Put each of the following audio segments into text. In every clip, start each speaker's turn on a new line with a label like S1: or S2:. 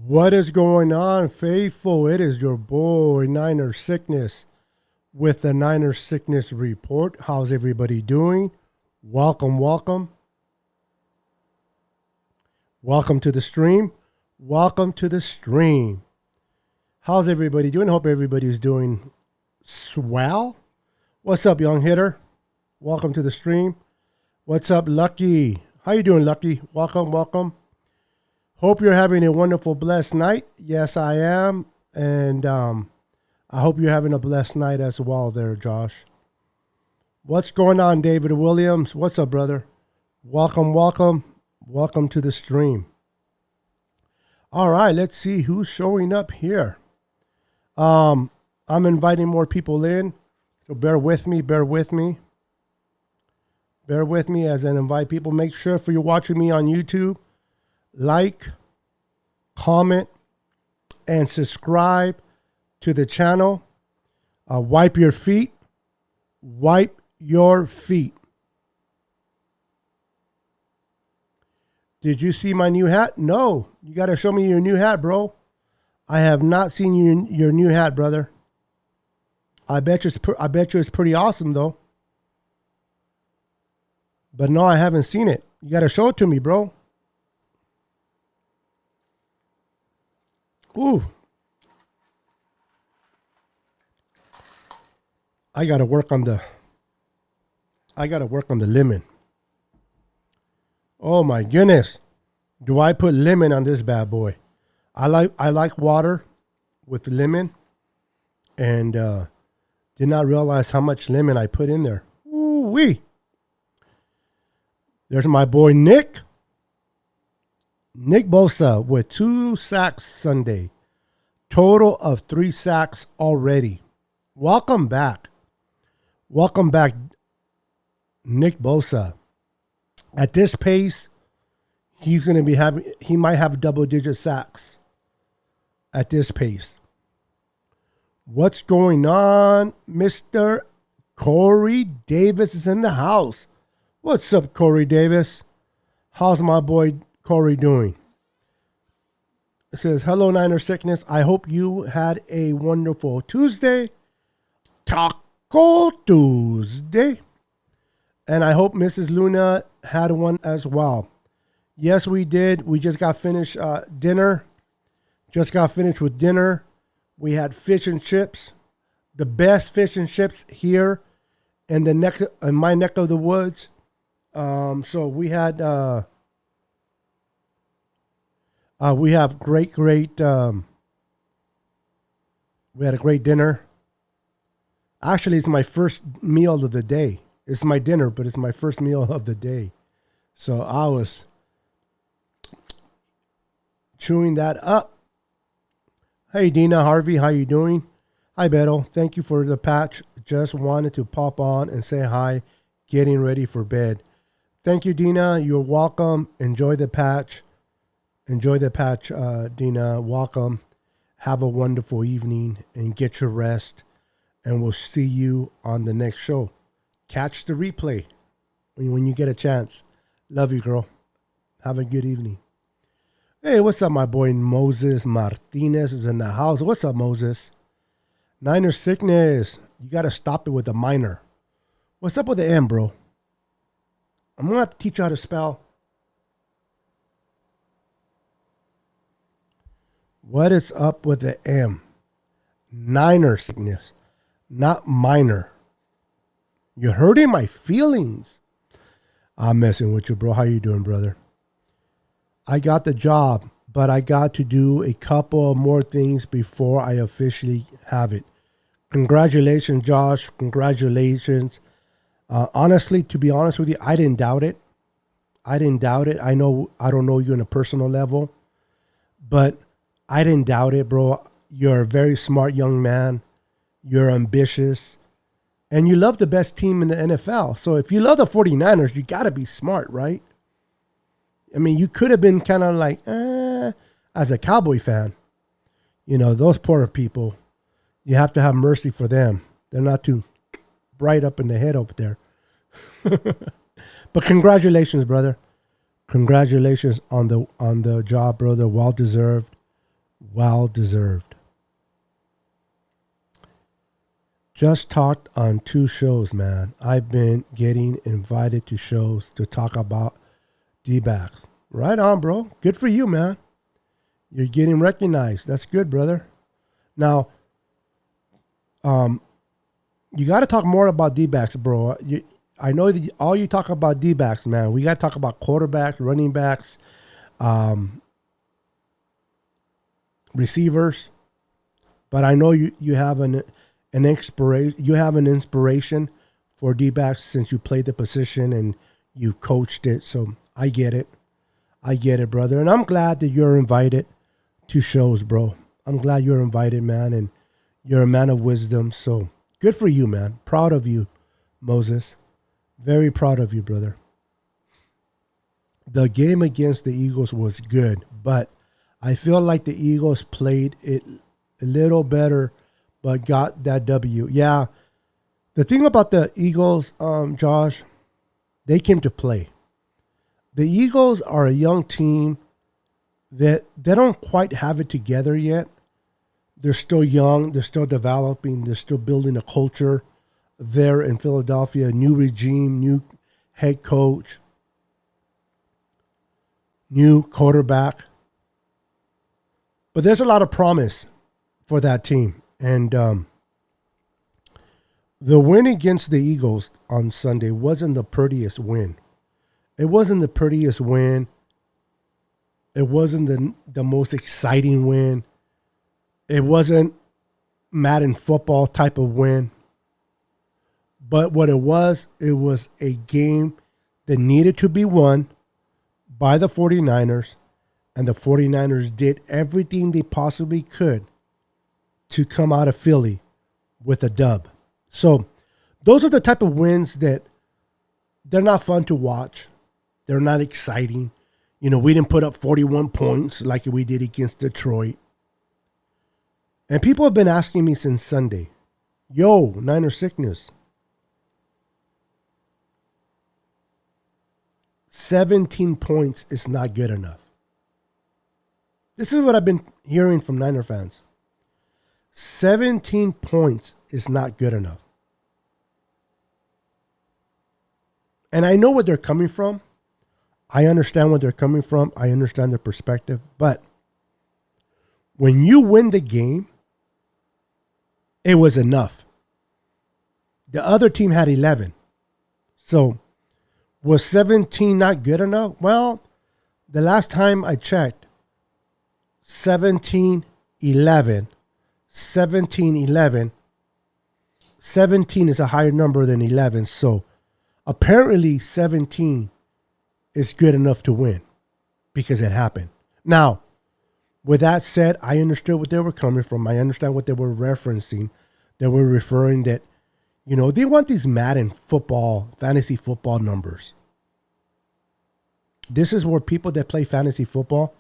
S1: What is going on, faithful? It is your boy, Niner Sickness, with the Niner Sickness Report. How's everybody doing? Welcome, welcome. Welcome to the stream. Welcome to the stream. How's everybody doing? Hope everybody's doing swell. What's up, young hitter? Welcome to the stream. What's up, Lucky? How you doing, Lucky? Welcome, welcome. Hope you're having a wonderful, blessed night. Yes, I am. And I hope you're having a blessed night as well there, Josh. What's going on, David Williams? What's up, brother? Welcome, welcome. Welcome to the stream. All right, let's see who's showing up here. I'm inviting more people in. So bear with me, bear with me. Bear with me as I invite people. Make sure if you're watching me on YouTube, like, comment, and subscribe to the channel. Wipe your feet. Wipe your feet. Did you see my new hat? No. You got to show me your new hat, bro. I have not seen your new hat, brother. I bet you it's pretty awesome, though. But no, I haven't seen it. You got to show it to me, bro. Ooh. I got to work on the lemon. Oh my goodness. Do I put lemon on this bad boy? I like water with lemon, and did not realize how much lemon I put in there. Ooh wee. There's my boy Nick. Nick Bosa with 2 sacks Sunday. Total of 3 sacks already. Welcome back. Welcome back, Nick Bosa. At this pace, he might have double-digit sacks at this pace. What's going on? Mr. Corey Davis is in the house. What's up, Corey Davis? How's my boy Corey doing? It says, hello, Niner Sickness. I hope you had a wonderful Tuesday. Taco Tuesday. And I hope Mrs. Luna had one as well. Yes, we did. We just got finished dinner. Just got finished with dinner. We had fish and chips. The best fish and chips here in my neck of the woods. So we had we had a great dinner. Actually, it's my first meal of the day. It's my dinner, but it's my first meal of the day. So I was chewing that up. Hey, Dina Harvey, how you doing? Hi, Beto. Thank you for the patch. Just wanted to pop on and say hi. Getting ready for bed. Thank you, Dina. You're welcome. Enjoy the patch. Enjoy the patch, Dina. Welcome. Have a wonderful evening and get your rest. And we'll see you on the next show. Catch the replay when you get a chance. Love you, girl. Have a good evening. Hey, what's up, my boy Moses Martinez is in the house. What's up, Moses? Niner Sickness. You got to stop it with the minor. What's up with the M, bro? I'm going to have to teach you how to spell. What is up with the M? Niner Sickness, not minor. You're hurting my feelings. I'm messing with you, bro. How you doing, brother? I got the job, but I got to do a couple more things before I officially have it. Congratulations, Josh. Congratulations. Honestly, to be honest with you, I didn't doubt it. I don't know you on a personal level, but I didn't doubt it, bro. You're a very smart young man. You're ambitious. And you love the best team in the NFL. So if you love the 49ers, you got to be smart, right? I mean, you could have been kind of like, as a Cowboy fan. You know, those poor people, you have to have mercy for them. They're not too bright up in the head over there. But congratulations, brother. Congratulations on the job, brother. Well deserved. Well deserved. Just talked on 2 shows, man. I've been getting invited to shows to talk about D-backs. Right on, bro. Good for you, man. You're getting recognized. That's good, brother. Now, you got to talk more about D-backs, bro. I know that all you talk about D-backs, man. We got to talk about quarterbacks, running backs, receivers. But I know you have an inspiration. You have an inspiration for D-backs since you played the position and you coached it. So I get it. I get it, brother. And I'm glad that you're invited to shows, bro. I'm glad you're invited, man. And you're a man of wisdom. So good for you, man. Proud of you, Moses. Very proud of you, brother. The game against the Eagles was good, but I feel like the Eagles played it a little better, but got that W. Yeah. The thing about the Eagles, Josh, they came to play. The Eagles are a young team that they don't quite have it together yet. They're still young. They're still developing. They're still building a culture there in Philadelphia. New regime, new head coach, new quarterback. But there's a lot of promise for that team. And the win against the Eagles on Sunday wasn't the prettiest win. It wasn't the prettiest win. It wasn't the most exciting win. It wasn't Madden football type of win. But what it was a game that needed to be won by the 49ers. And the 49ers did everything they possibly could to come out of Philly with a dub. So those are the type of wins that they're not fun to watch. They're not exciting. You know, we didn't put up 41 points like we did against Detroit. And people have been asking me since Sunday, yo, Niner sickness. 17 points is not good enough. This is what I've been hearing from Niner fans. 17 points is not good enough. And I know where they're coming from. I understand where they're coming from. I understand their perspective. But when you win the game, it was enough. The other team had 11. So was 17 not good enough? Well, the last time I checked, 17-11. 17-11. 17 is a higher number than 11. So apparently 17 is good enough to win because it happened. Now, with that said, I understood what they were coming from. I understand what they were referencing. They were referring that, you know, they want these Madden football, fantasy football numbers. This is where people that play fantasy football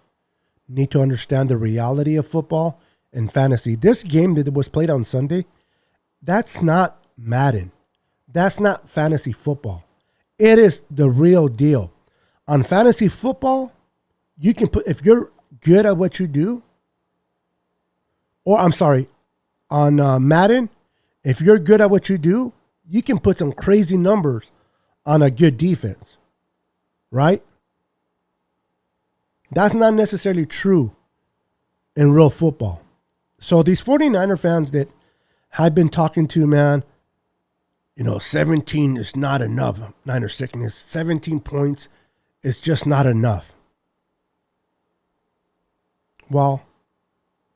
S1: need to understand the reality of football and fantasy. This game that was played on Sunday, that's not Madden. That's not fantasy football. It is the real deal. On fantasy football, you can put, if you're good at what you do, or I'm sorry, on Madden, if you're good at what you do, you can put some crazy numbers on a good defense, right? That's not necessarily true in real football. So these 49er fans that I've been talking to, man, you know, 17 is not enough. Niner sickness, 17 points is just not enough. Well,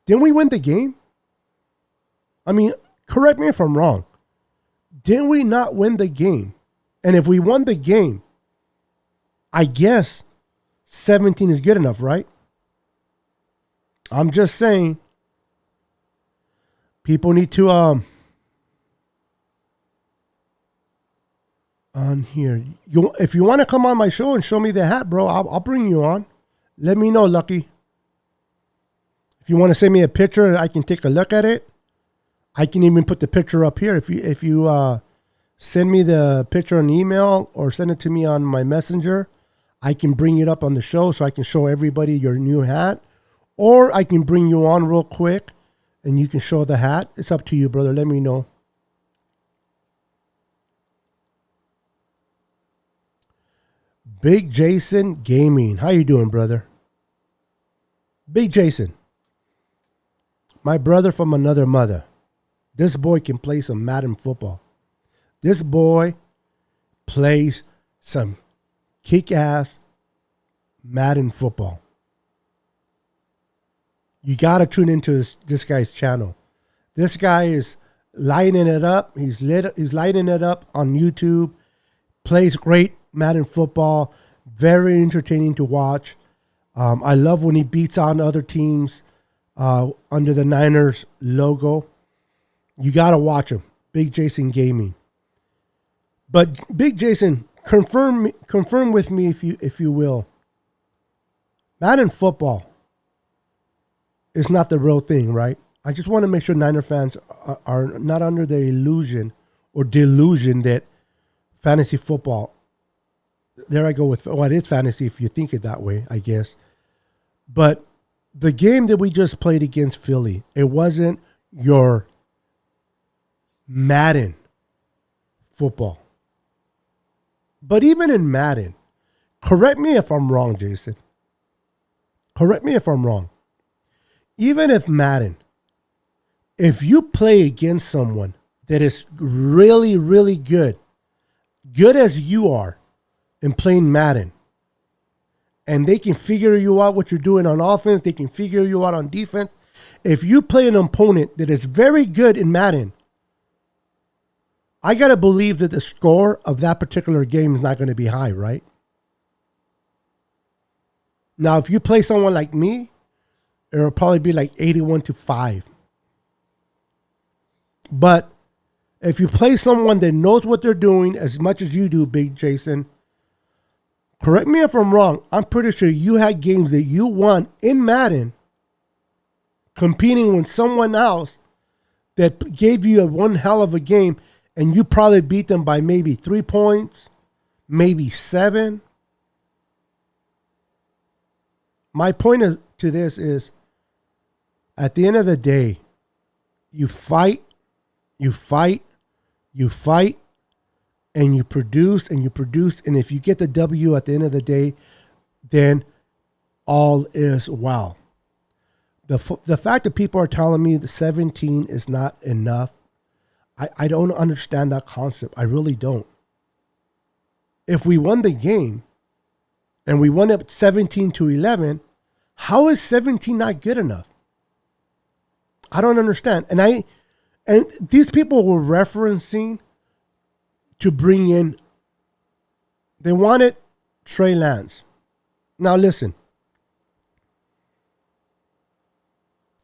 S1: didn't we win the game? I mean, correct me if I'm wrong. Didn't we not win the game? And if we won the game, I guess 17 is good enough, right? I'm just saying, people need to on here. If you want to come on my show and show me the hat, bro, I'll bring you on. Let me know, Lucky. If you want to send me a picture, I can take a look at it. I can even put the picture up here. If you send me the picture on email or send it to me on my messenger, I can bring it up on the show so I can show everybody your new hat. Or I can bring you on real quick and you can show the hat. It's up to you, brother. Let me know. Big Jason Gaming. How you doing, brother? Big Jason. My brother from another mother. This boy can play some Madden football. This boy plays some kick-ass Madden football. You got to tune into this guy's channel. This guy is lighting it up. He's lighting it up on YouTube. Plays great Madden football. Very entertaining to watch. I love when he beats on other teams under the Niners logo. You got to watch him. Big Jason Gaming. But Big Jason, confirm with me if you will. Madden football is not the real thing, right? I just want to make sure Niner fans are not under the illusion or delusion that fantasy football. There I go with, it is fantasy if you think it that way, I guess. But the game that we just played against Philly, it wasn't your Madden football. But even in Madden, correct me if I'm wrong, Jason. Correct me if I'm wrong. Even if Madden, if you play against someone that is really, really good as you are in playing Madden, and they can figure you out what you're doing on offense, they can figure you out on defense. If you play an opponent that is very good in Madden, I got to believe that the score of that particular game is not going to be high, right? Now, if you play someone like me, it'll probably be like 81-5. But if you play someone that knows what they're doing as much as you do, Big Jason, correct me if I'm wrong, I'm pretty sure you had games that you won in Madden competing with someone else that gave you one hell of a game, and you probably beat them by maybe 3 points, maybe 7. My point to this is, at the end of the day, you fight, and you produce, and if you get the W at the end of the day, then all is well. The fact that people are telling me the 17 is not enough, I don't understand that concept. I really don't. If we won the game and we won it 17-11, how is 17 not good enough? I don't understand. And these people were referencing to bring in, they wanted Trey Lance. Now listen,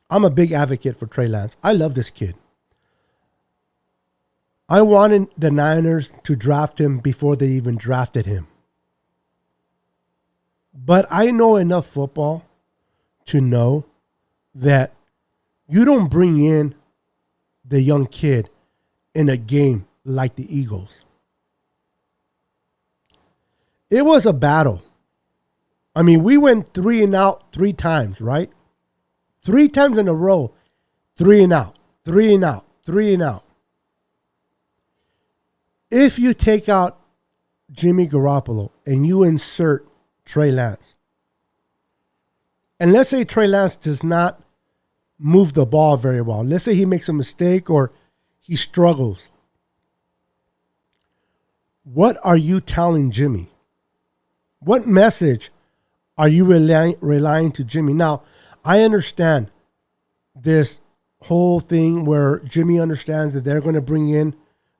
S1: I'm a big advocate for Trey Lance. I love this kid. I wanted the Niners to draft him before they even drafted him. But I know enough football to know that you don't bring in the young kid in a game like the Eagles. It was a battle. I mean, we went 3 and out 3 times, right? 3 times in a row, 3 and out, 3 and out, 3 and out. If you take out Jimmy Garoppolo and you insert Trey Lance, and let's say Trey Lance does not move the ball very well. Let's say he makes a mistake or he struggles. What are you telling Jimmy? What message are you relying to Jimmy? Now, I understand this whole thing where Jimmy understands that they're going to bring in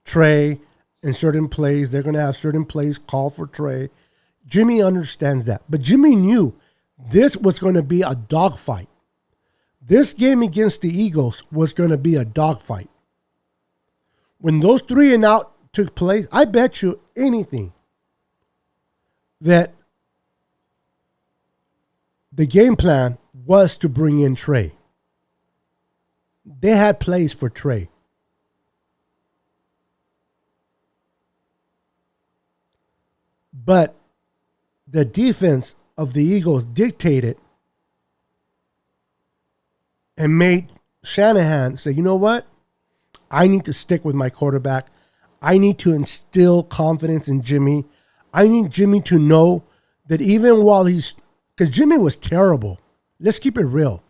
S1: Trey in certain plays. They're going to have certain plays called for Trey. Jimmy understands that. But Jimmy knew this was going to be a dogfight. This game against the Eagles was going to be a dogfight. When those 3 and out took place, I bet you anything that the game plan was to bring in Trey. They had plays for Trey. But the defense of the Eagles dictated and made Shanahan say, you know what? I need to stick with my quarterback. I need to instill confidence in Jimmy. I need Jimmy to know that even while because Jimmy was terrible. Let's keep it real.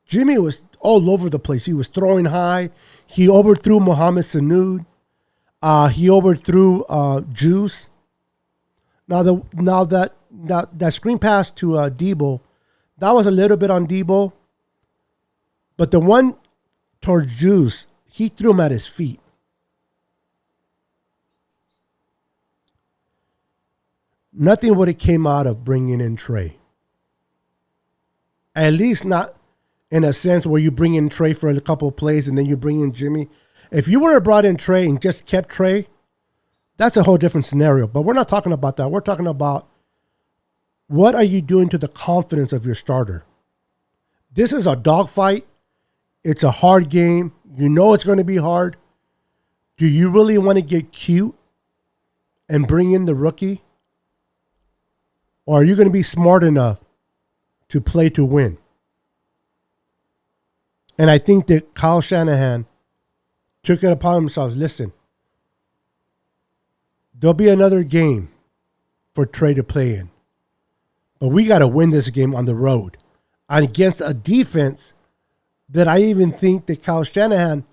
S1: Jimmy was all over the place. He was throwing high. He overthrew Mohamed Sanu. He overthrew Juice. Now that screen pass to Debo, that was a little bit on Debo. But the one towards Juice, he threw him at his feet. Nothing would have came out of bringing in Trey. At least not in a sense where you bring in Trey for a couple of plays and then you bring in Jimmy. If you would have brought in Trey and just kept Trey, that's a whole different scenario. But we're not talking about that. We're talking about what are you doing to the confidence of your starter? This is a dogfight. It's a hard game. You know it's going to be hard. Do you really want to get cute and bring in the rookie? Or are you going to be smart enough to play to win? And I think that Kyle Shanahan took it upon himself. Listen, there'll be another game for Trey to play in. But we got to win this game on the road against a defense that I even think that Kyle Shanahan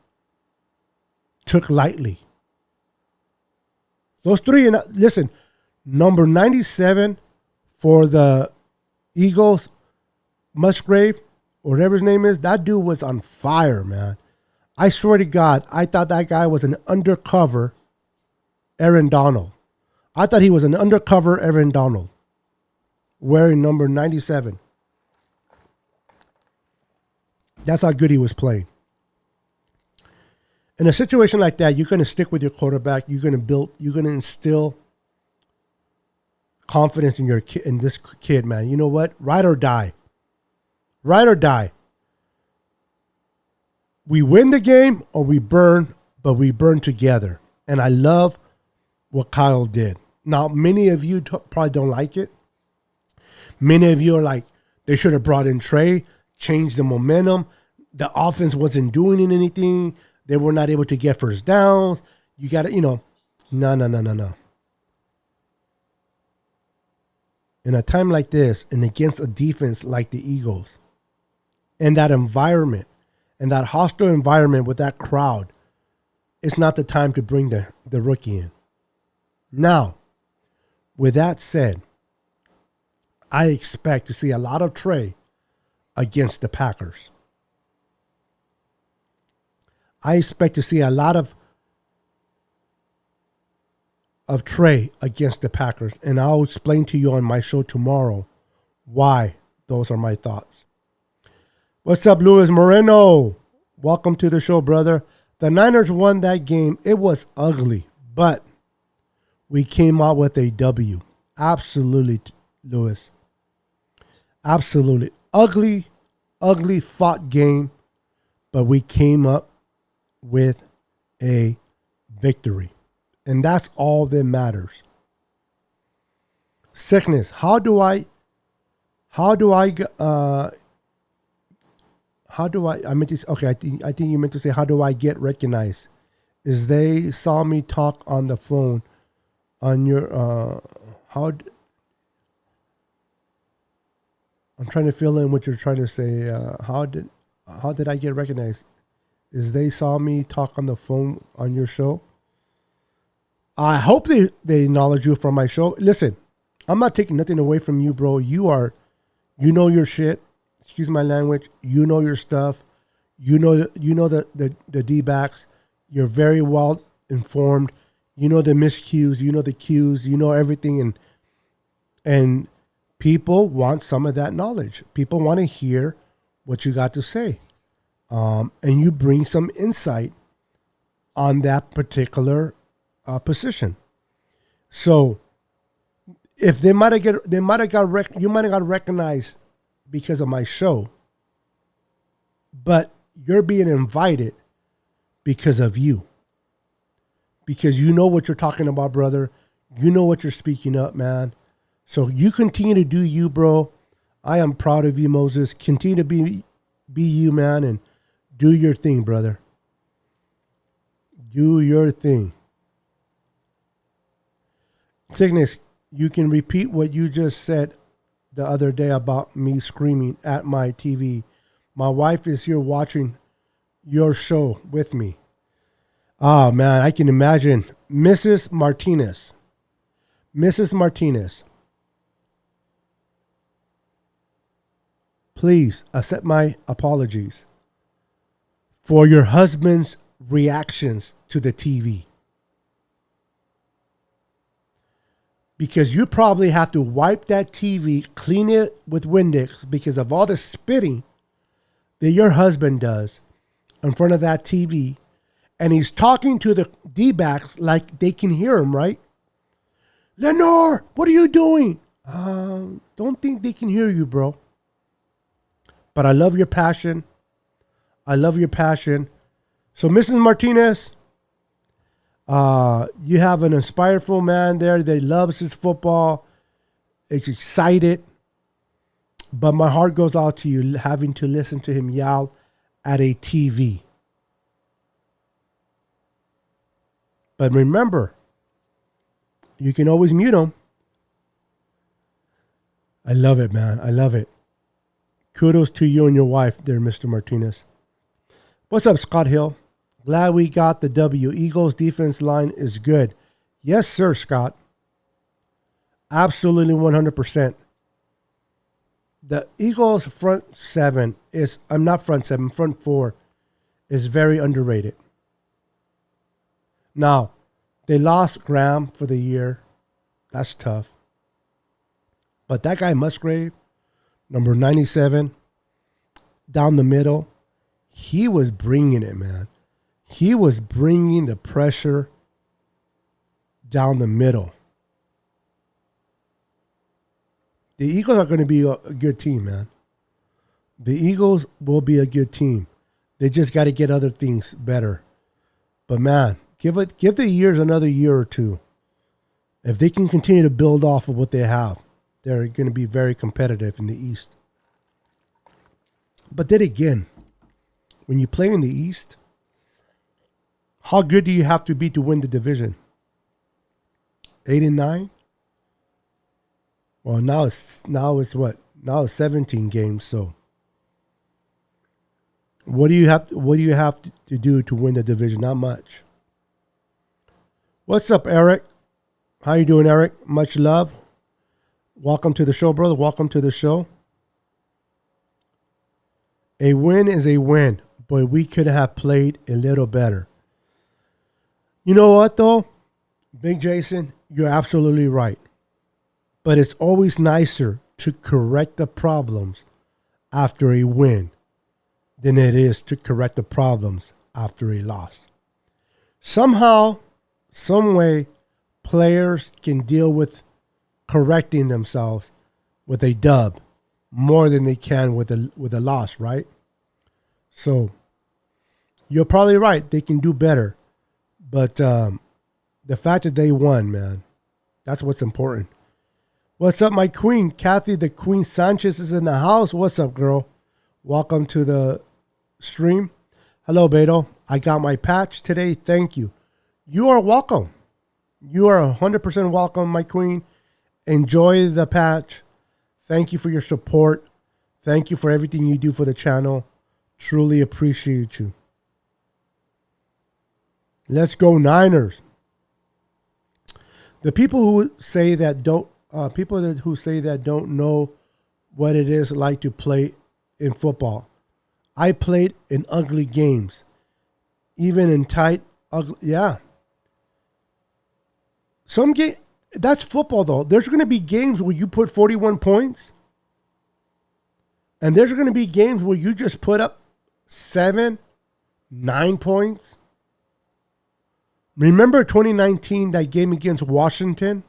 S1: took lightly. Those three, listen, number 97 for the Eagles, Musgrave, or whatever his name is, that dude was on fire, man. I swear to God, I thought that guy was an undercover Aaron Donald. I thought he was an undercover Aaron Donald wearing number 97. That's how good he was playing. In a situation like that, you're going to stick with your quarterback. You're going to instill confidence in this kid, man. You know what? Ride or die. Ride or die. We win the game or we burn, but we burn together. And I love what Kyle did. Now, many of you probably don't like it. Many of you are like, they should have brought in Trey, changed the momentum. The offense wasn't doing anything. They were not able to get first downs. You got to, no. In a time like this and against a defense like the Eagles, and that environment, and that hostile environment with that crowd, it's not the time to bring the rookie in. Now, with that said, I expect to see a lot of Trey against the Packers. I expect to see a lot of Trey against the Packers. And I'll explain to you on my show tomorrow why those are my thoughts. What's up, Luis Moreno? Welcome to the show, brother. The Niners won that game. It was ugly, but we came out with a W. Absolutely, Luis. Absolutely. Ugly fought game, but we came up with a victory. And that's all that matters. Sickness. I think you meant to say, how do I get recognized? Is they saw me talk on the phone on your, I'm trying to fill in what you're trying to say. How did I get recognized? Is they saw me talk on the phone on your show? I hope they acknowledge you from my show. Listen, I'm not taking nothing away from you, bro. You know your shit. Excuse my language. You know your stuff. You know the D-backs. You're very well informed. You know the miscues. You know the cues. You know everything. And people want some of that knowledge. People want to hear what you got to say. And you bring some insight on that particular position. So if you might have got recognized because of my show, but you're being invited because of you. Because you know what you're talking about, brother. You know what you're speaking up, man. So you continue to do you, bro. I am proud of you, Moses. Continue to be you, man, and do your thing, brother. Do your thing. Cygnus, you can repeat what you just said the other day about me screaming at my TV. My wife is here watching your show with me. Oh, man, I can imagine. Mrs. Martinez. Mrs. Martinez. Please accept my apologies for your husband's reactions to the TV. Because you probably have to wipe that TV, clean it with Windex because of all the spitting that your husband does in front of that TV. And he's talking to the D-backs like they can hear him, right? Lenore, what are you doing? Don't think they can hear you, bro. But I love your passion. I love your passion. So, Mrs. Martinez, you have an inspireful man there that loves his football. Is excited. But my heart goes out to you having to listen to him yell at a TV. But remember, you can always mute him. I love it, man. I love it. Kudos to you and your wife there, Mr. Martinez. What's up, Scott Hill? Glad we got the W. Eagles defense line is good. Yes, sir, Scott. Absolutely 100%. The Eagles front seven is, I'm not front seven, front four is very underrated. Now, they lost Graham for the year. That's tough. But that guy Musgrave, number 97, down the middle, he was bringing it, man. He was bringing the pressure down the middle. The Eagles are going to be a good team, man. The Eagles will be a good team. They just got to get other things better. But, man, give the years another year or two. If they can continue to build off of what they have, they're going to be very competitive in the East. But then again, when you play in the East, how good do you have to be to win the division? 8-9? Well, now it's what? Now it's 17 games. So, what do you have to do to win the division? Not much. What's up, Eric? How you doing, Eric? Much love. Welcome to the show, brother. Welcome to the show. A win is a win, but we could have played a little better. You know what, though? Big Jason, you're absolutely right. But it's always nicer to correct the problems after a win than it is to correct the problems after a loss. Somehow, some way, players can deal with correcting themselves with a dub more than they can with a loss, right? So you're probably right. They can do better. But the fact that they won, man, that's what's important. What's up, my queen? Kathy, the Queen Sanchez is in the house. What's up, girl? Welcome to the stream. Hello, Beto. I got my patch today. Thank you. You are welcome. You are 100% welcome, my queen. Enjoy the patch. Thank you for your support. Thank you for everything you do for the channel. Truly appreciate you. Let's go Niners. The people who say that don't know what it is like to play in football. I played in ugly games, even in tight, ugly. Yeah. Some game. That's football, though. There's going to be games where you put 41 points, and there's going to be games where you just put up 7, 9 points. Remember 2019, that game against Washington?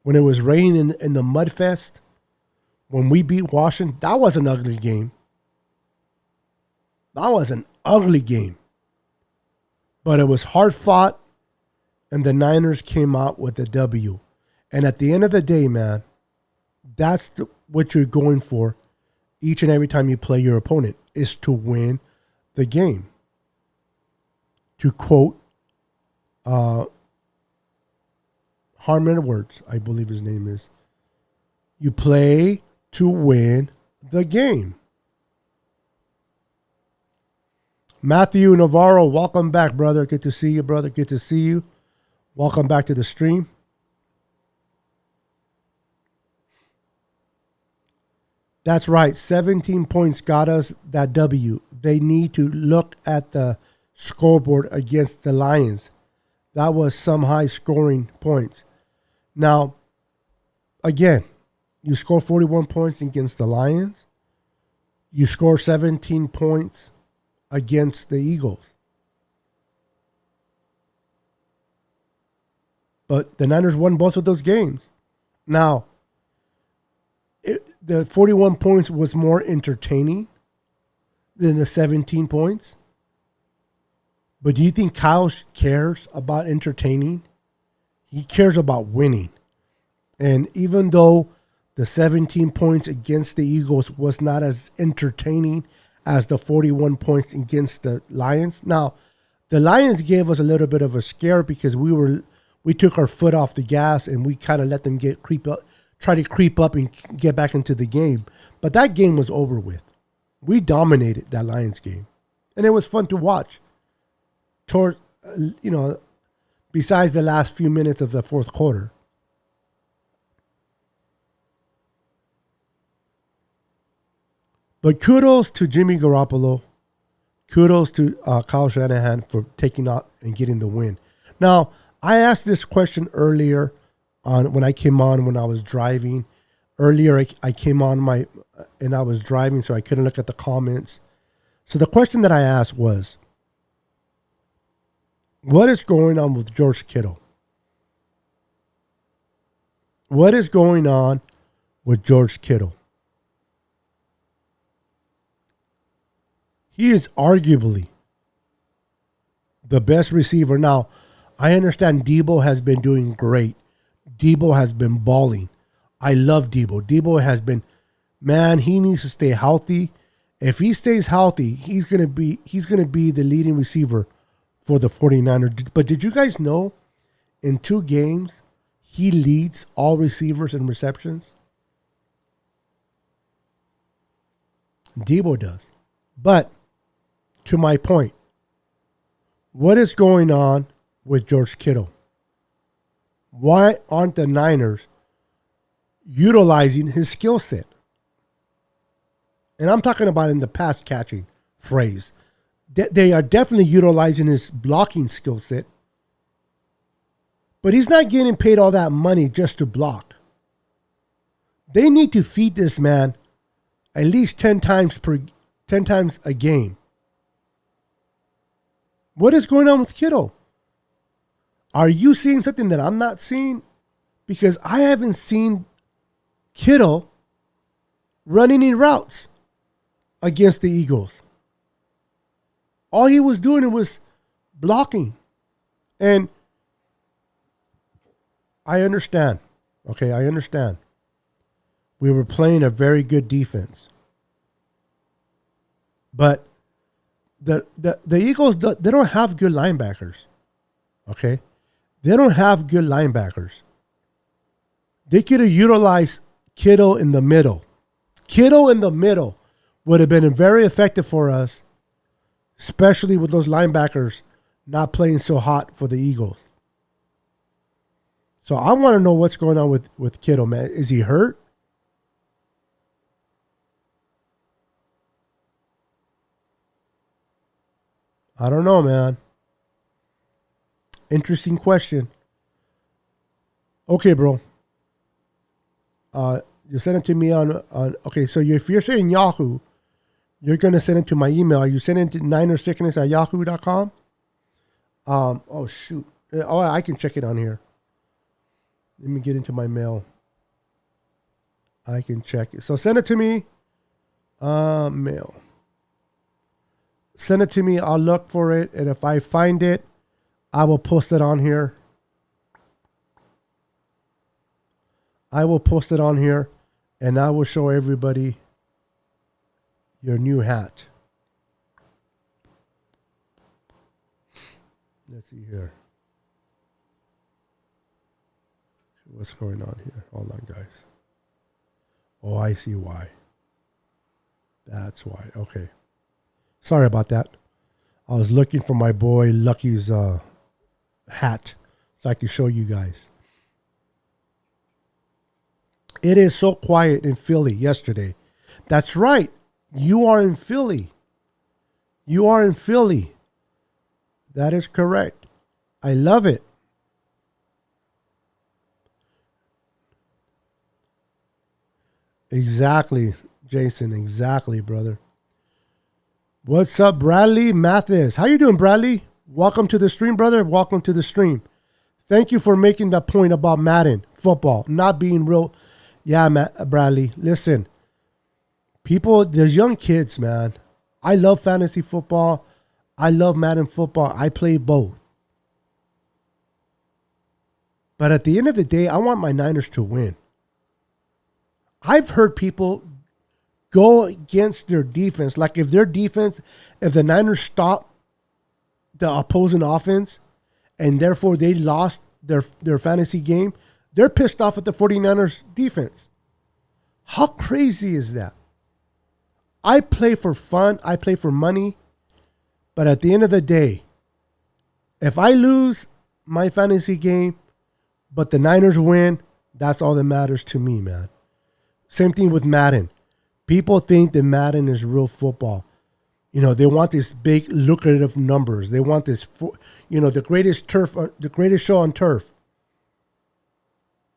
S1: When it was raining in the Mudfest? When we beat Washington? That was an ugly game. That was an ugly game. But it was hard fought, and the Niners came out with a W. And at the end of the day, man, That's what you're going for each and every time you play your opponent, is to win the game. To quote Harmon Edwards, I believe his name is, you play to win the game. Matthew Navarro, welcome back, brother. Good to see you, brother. Good to see you. Welcome back to the stream. That's right. 17 points got us that W. They need to look at the scoreboard against the Lions. That was some high scoring points. Now, again, you score 41 points against the Lions. You score 17 points against the Eagles. But the Niners won both of those games. Now, the 41 points was more entertaining than the 17 points. But do you think Kyle cares about entertaining? He cares about winning. And even though the 17 points against the Eagles was not as entertaining as the 41 points against the Lions. Now, the Lions gave us a little bit of a scare because we took our foot off the gas and we kind of let them try to creep up and get back into the game. But that game was over with. We dominated that Lions game. And it was fun to watch. Besides the last few minutes of the fourth quarter. But kudos to Jimmy Garoppolo. Kudos to Kyle Shanahan for taking out and getting the win. Now, I asked this question earlier when I came on when I was driving. Earlier, I came on and I was driving, so I couldn't look at the comments. So the question that I asked was, what is going on with George Kittle? What is going on with George Kittle? He is arguably the best receiver. Now, I understand Debo has been doing great. Debo has been balling. I love Debo. Debo has been, man, he needs to stay healthy. If he stays healthy, he's gonna be the leading receiver for the 49ers. But did you guys know in 2 games he leads all receivers in receptions? Debo does. But to my point, what is going on with George Kittle? Why aren't the Niners utilizing his skill set? And I'm talking about in the pass catching phrase. They are definitely utilizing his blocking skill set. But he's not getting paid all that money just to block. They need to feed this man at least 10 times a game. What is going on with Kittle? Are you seeing something that I'm not seeing? Because I haven't seen Kittle running in routes against the Eagles. All he was doing was blocking. And I understand. Okay, I understand. We were playing a very good defense. But the Eagles, they don't have good linebackers. Okay? They don't have good linebackers. They could have utilized Kittle in the middle. Kittle in the middle would have been very effective for us, especially with those linebackers not playing so hot for the Eagles. So I want to know what's going on with Kittle, man. Is he hurt? I don't know, man. Interesting question. Okay, bro. You send it to me on okay, so if you're saying Yahoo, you're going to send it to my email. Are you sending it to ninersickness@yahoo.com? Oh, shoot. Oh, I can check it on here. Let me get into my mail. I can check it. So send it to me. Mail. Send it to me. I'll look for it. And if I find it, I will post it on here. I will post it on here. And I will show everybody your new hat. Let's see here. What's going on here? Hold on, guys. Oh, I see why. That's why. Okay. Sorry about that. I was looking for my boy Lucky's hat so I can show you guys. It is so quiet in Philly yesterday. That's right. You are in Philly. You are in Philly. That is correct. I love it. Exactly, Jason. Exactly, brother. What's up, Bradley Mathis? How you doing, Bradley? Welcome to the stream, brother. Welcome to the stream. Thank you for making that point about Madden football not being real. Yeah, Bradley. Listen, people, there's young kids, man. I love fantasy football. I love Madden football. I play both. But at the end of the day, I want my Niners to win. I've heard people go against their defense. Like if the Niners stop the opposing offense and therefore they lost their fantasy game, they're pissed off at the 49ers defense. How crazy is that? I play for fun. I play for money. But at the end of the day, if I lose my fantasy game, but the Niners win, that's all that matters to me, man. Same thing with Madden. People think that Madden is real football. You know, they want these big lucrative numbers. They want this, the greatest show on turf.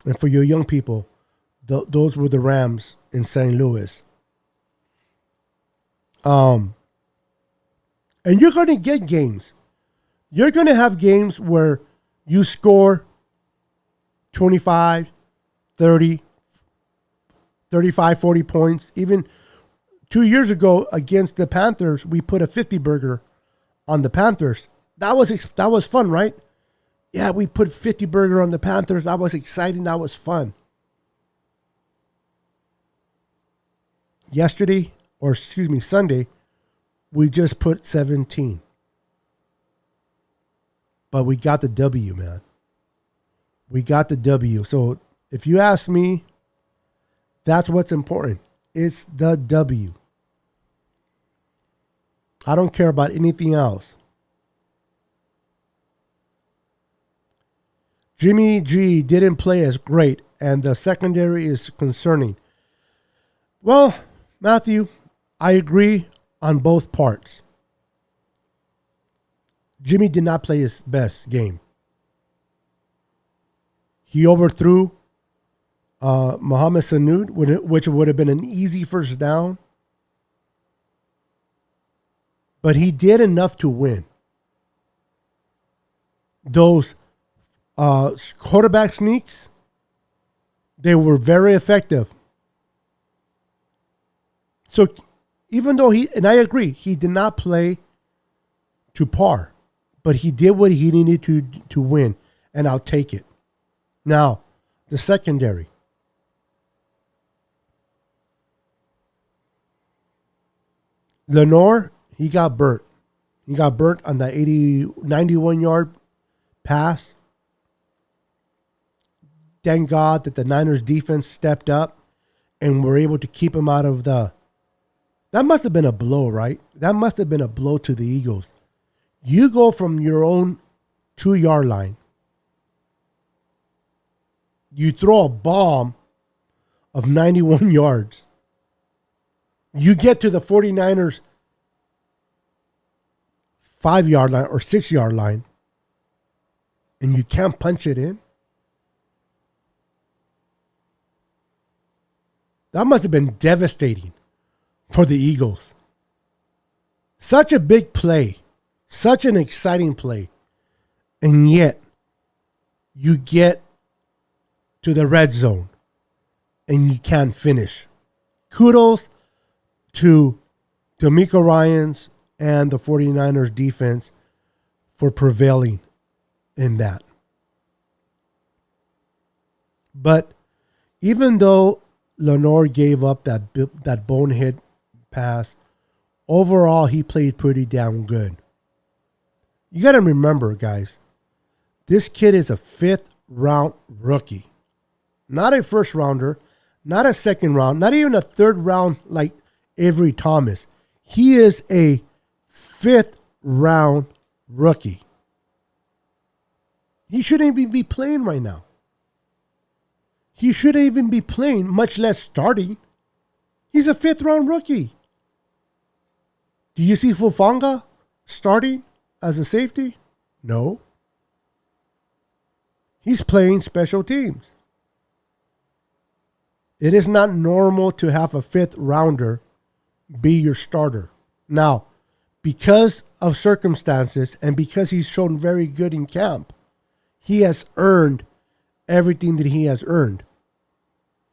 S1: And for your young people, those were the Rams in St. Louis. And you're going to get games. You're going to have games where you score 25, 30, 35, 40 points. Even 2 years ago against the Panthers, we put a 50 burger on the Panthers. That was fun, right? Yeah, we put 50 burger on the Panthers. That was exciting. That was fun. Sunday, we just put 17. But we got the W, man. We got the W. So if you ask me, that's what's important. It's the W. I don't care about anything else. Jimmy G didn't play as great, and the secondary is concerning. Well, Matthew, I agree on both parts. Jimmy did not play his best game. He overthrew Mohamed Sanu, which would have been an easy first down. But he did enough to win. Those quarterback sneaks, they were very effective. So even though and I agree, he did not play to par, but he did what he needed to win, and I'll take it. Now, the secondary. Lenore, he got burnt. He got burnt on the 91-yard pass. Thank God that the Niners defense stepped up and were able to keep him out of the... That must have been a blow, right? That must have been a blow to the Eagles. You go from your own 2-yard line. You throw a bomb of 91 yards. You get to the 49ers 5-yard line or 6-yard line, and you can't punch it in. That must have been devastating for the Eagles. Such a big play, such an exciting play, and yet you get to the red zone and you can't finish. Kudos to DeMeco Ryans and the 49ers defense for prevailing in that. But even though Lenore gave up that bonehead pass, overall he played pretty damn good. You got to remember, guys, this kid is a 5th round rookie. Not a first rounder, not a second round, not even a third round like Avery Thomas. He is a 5th round rookie. He shouldn't even be playing right now. He shouldn't even be playing, much less starting. He's a 5th round rookie. Do you see Fufanga starting as a safety? No. He's playing special teams. It is not normal to have a 5th rounder be your starter. Now, because of circumstances and because he's shown very good in camp, he has earned everything that he has earned.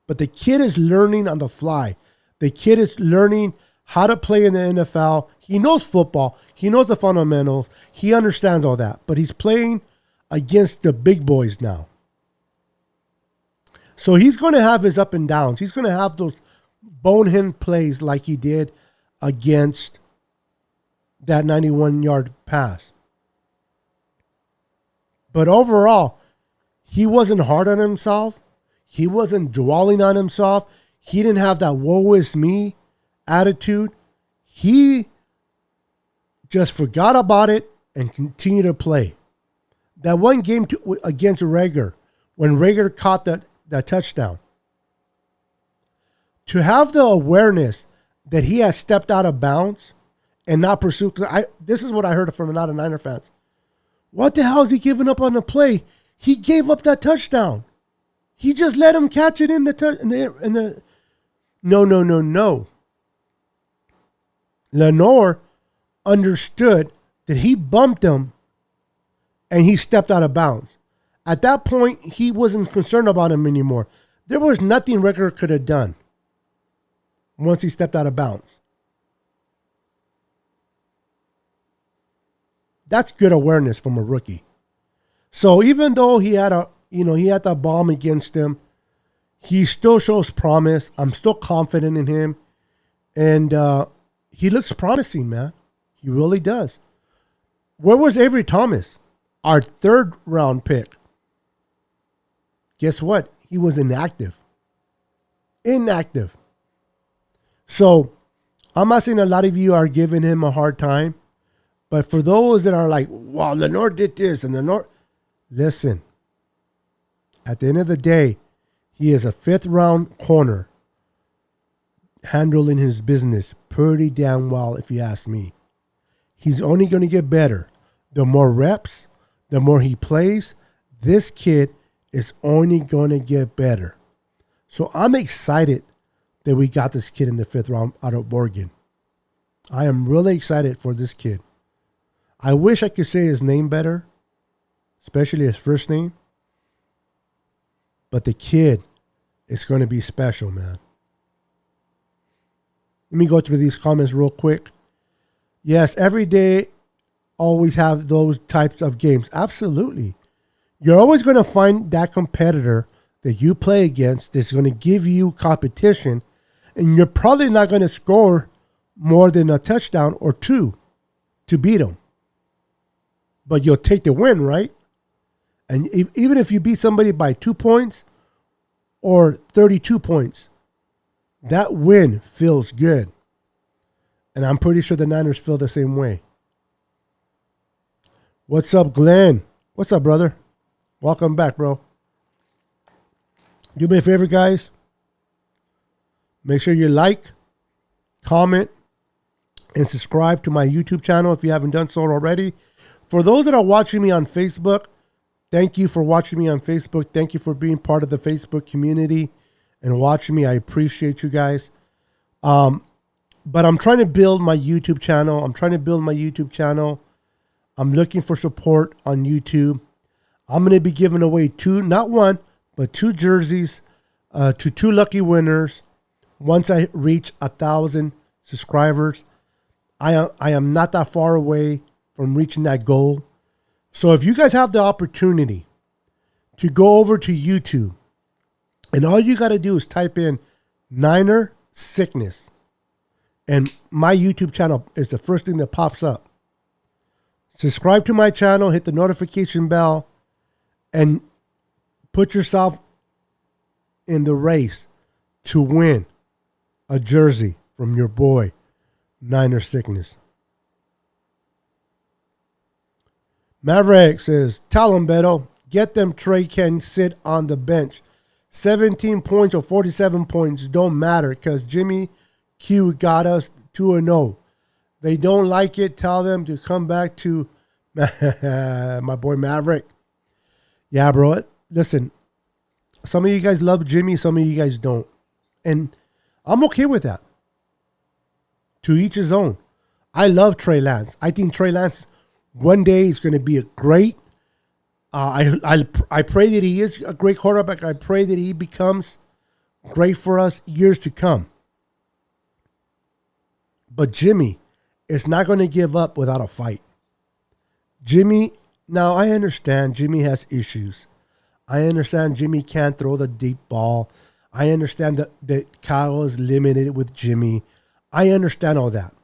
S1: But the kid is learning on the fly. The kid is learning how to play in the NFL. He knows football. He knows the fundamentals. He understands all that. But he's playing against the big boys now. So he's going to have his up and downs. He's going to have those bonehead plays like he did against that 91-yard pass. But overall, he wasn't hard on himself. He wasn't dwelling on himself. He didn't have that woe is me attitude. He just forgot about it and continued to play. That one game against Rager, when Rager caught that touchdown, to have the awareness that he has stepped out of bounds and not pursued. This is what I heard from a lot of Niner fans. What the hell is he giving up on the play? He gave up that touchdown. He just let him catch it in the. No. Lenore understood that he bumped him and he stepped out of bounds. At that point, he wasn't concerned about him anymore. There was nothing Rager could have done once he stepped out of bounds. That's good awareness from a rookie. So even though he had that bomb against him, he still shows promise. I'm still confident in him. And he looks promising, man. He really does. Where was Avery Thomas? Our 3rd round pick. Guess what? He was inactive. So I'm not saying a lot of you are giving him a hard time. But for those that are like, wow, Lenore did this and Lenore. Listen, at the end of the day, he is a 5th round corner handling his business pretty damn well, if you ask me. He's only going to get better. The more reps, the more he plays, this kid is only going to get better. So I'm excited that we got this kid in the 5th round out of Oregon. I am really excited for this kid. I wish I could say his name better, especially his first name. But the kid is going to be special, man. Let me go through these comments real quick. Yes, every day always have those types of games. Absolutely. You're always going to find that competitor that you play against that's going to give you competition, and you're probably not going to score more than a touchdown or two to beat them. But you'll take the win, right? And even if you beat somebody by 2 points or 32 points, that win feels good. And I'm pretty sure the Niners feel the same way. What's up, Glenn? What's up, brother? Welcome back, bro. Do me a favor, guys. Make sure you like, comment, and subscribe to my YouTube channel if you haven't done so already. For those that are watching me on Facebook, thank you for watching me on Facebook. Thank you for being part of the Facebook community and watching me. I appreciate you guys. But I'm trying to build my YouTube channel. I'm looking for support on YouTube. I'm going to be giving away 2, not 1, but 2 jerseys to 2 lucky winners once I reach 1,000 subscribers. I am not that far away from reaching that goal. So if you guys have the opportunity to go over to YouTube, and all you got to do is type in Niner sickness. And my YouTube channel is the first thing that pops up. Subscribe to my channel, hit the notification bell, and put yourself in the race to win a jersey from your boy, Niner Sickness. Maverick says, tell them, Beto, get them Trey can sit on the bench. 17 points or 47 points don't matter because Jimmy Q got us 2-0. They don't like it. Tell them to come back to my boy Maverick. Yeah, bro. Listen, some of you guys love Jimmy. Some of you guys don't. And I'm okay with that. To each his own. I love Trey Lance. I think Trey Lance one day is going to be a great. I pray that he is a great quarterback. I pray that he becomes great for us years to come. But Jimmy is not going to give up without a fight. Jimmy, now I understand Jimmy has issues. I understand Jimmy can't throw the deep ball. I understand that Kyle is limited with Jimmy. I understand all that.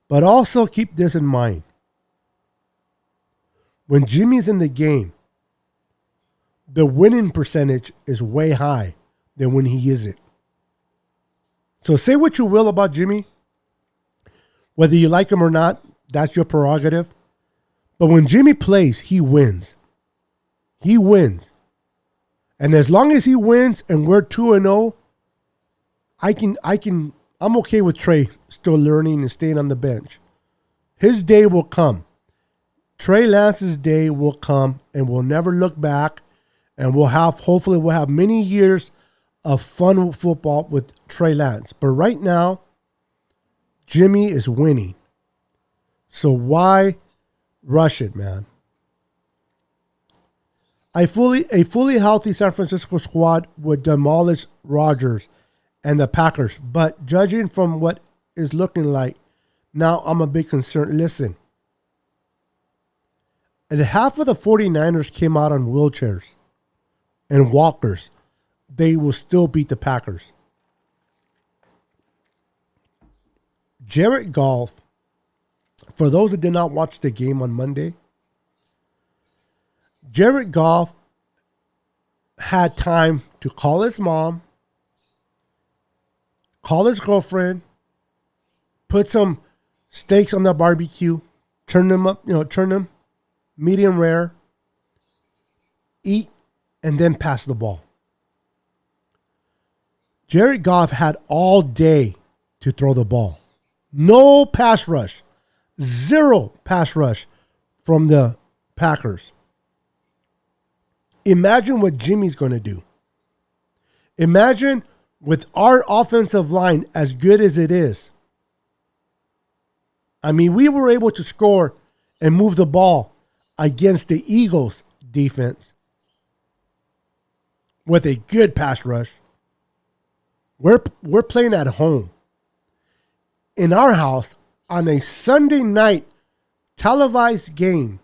S1: But also keep this in mind. When Jimmy's in the game, the winning percentage is way high than when he isn't. So say what you will about Jimmy. Whether you like him or not, that's your prerogative. But when Jimmy plays, he wins. He wins. And as long as he wins and we're 2-0, I'm okay with Trey still learning and staying on the bench. His day will come. Trey Lance's day will come, and we'll never look back, and hopefully we'll have many years of fun football with Trey Lance. But right now, Jimmy is winning. So why rush it, man? A fully healthy San Francisco squad would demolish Rodgers and the Packers. But judging from what is looking like, now I'm a bit concerned. Listen, and half of the 49ers came out on wheelchairs and walkers. They will still beat the Packers. Jared Goff, for those that did not watch the game on Monday, Jared Goff had time to call his mom, call his girlfriend, put some steaks on the barbecue, turn them medium rare, eat, and then pass the ball. Jared Goff had all day to throw the ball. No pass rush. Zero pass rush from the Packers. Imagine what Jimmy's going to do. Imagine with our offensive line as good as it is. I mean, we were able to score and move the ball against the Eagles defense with a good pass rush. We're playing at home in our house on a Sunday night televised game.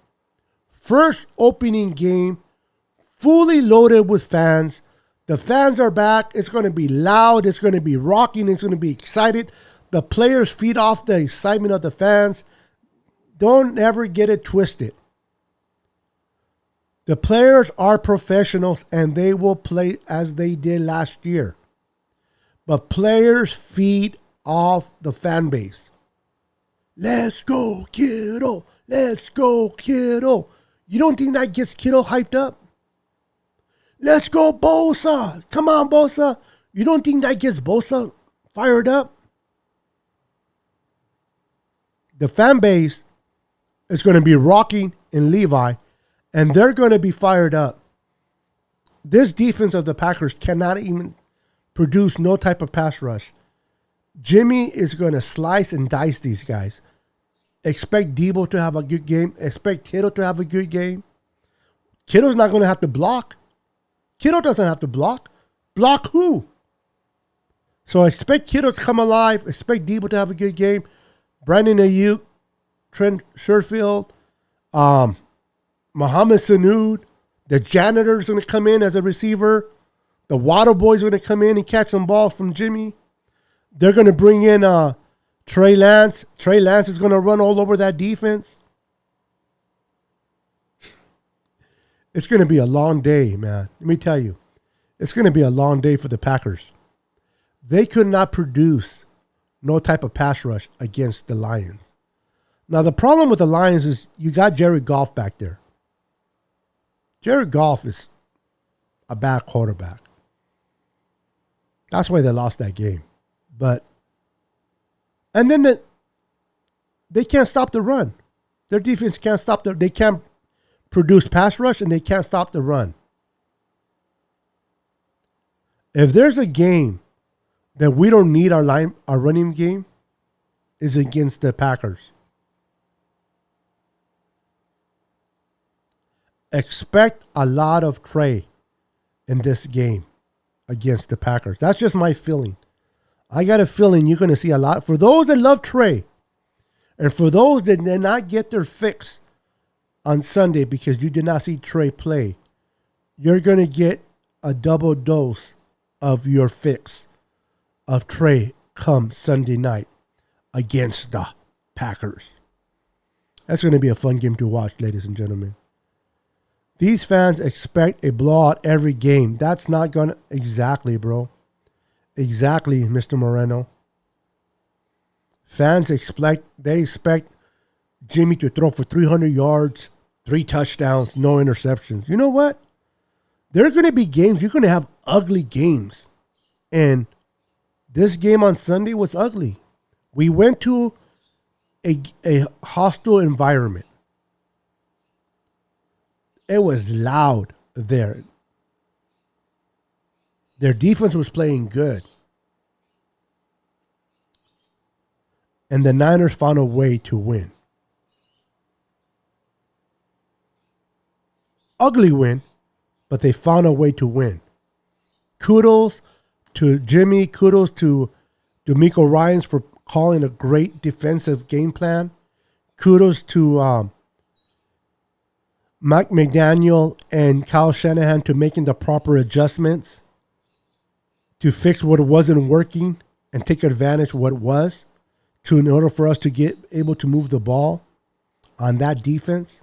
S1: First opening game, fully loaded with fans. The fans are back. It's going to be loud. It's going to be rocking. It's going to be excited. The players feed off the excitement of the fans. Don't ever get it twisted. The players are professionals and they will play as they did last year. But players feed off the fan base. Let's go, Kittle. Let's go, Kittle. You don't think that gets Kittle hyped up? Let's go, Bosa. Come on, Bosa. You don't think that gets Bosa fired up? The fan base is going to be rocking in Levi, and they're going to be fired up. This defense of the Packers cannot even produce no type of pass rush. Jimmy is going to slice and dice these guys. Expect Debo to have a good game. Expect Kittle to have a good game. Kittle's not going to have to block. Kittle doesn't have to block. Block who? So expect Kittle to come alive. Expect Debo to have a good game. Brandon Ayuk, Trent Sherfield, Mohamed Sanu, The janitor's going to come in as a receiver. The water boy's going to come in and catch some balls from Jimmy. They're going to bring in Trey Lance. Trey Lance is going to run all over that defense. It's going to be a long day, man. Let me tell you. It's going to be a long day for the Packers. They could not produce no type of pass rush against the Lions. Now, the problem with the Lions is you got Jared Goff back there. Jared Goff is a bad quarterback. That's why they lost that game. And then they can't stop the run. Their defense can't stop they can't produce pass rush and they can't stop the run. If there's a game that we don't need our running game, is against the Packers. Expect a lot of Trey in this game against the Packers. That's just my feeling. I got a feeling you're going to see a lot. For those that love Trey, and for those that did not get their fix on Sunday because you did not see Trey play, you're going to get a double dose of your fix of Trey come Sunday night against the Packers. That's going to be a fun game to watch, ladies and gentlemen. These fans expect a blowout every game. That's not going to... Exactly, bro. Exactly, Mr. Moreno. Fans expect Jimmy to throw for 300 yards, 3 touchdowns, no interceptions. You know what? There are going to be games. You're going to have ugly games. And this game on Sunday was ugly. We went to a hostile environment. It was loud there. Their defense was playing good. And the Niners found a way to win. Ugly win, but they found a way to win. Kudos to Jimmy. Kudos to D'Amico Ryans for calling a great defensive game plan. Kudos to Mike McDaniel and Kyle Shanahan to making the proper adjustments to fix what wasn't working and take advantage of what was in order for us to get able to move the ball on that defense.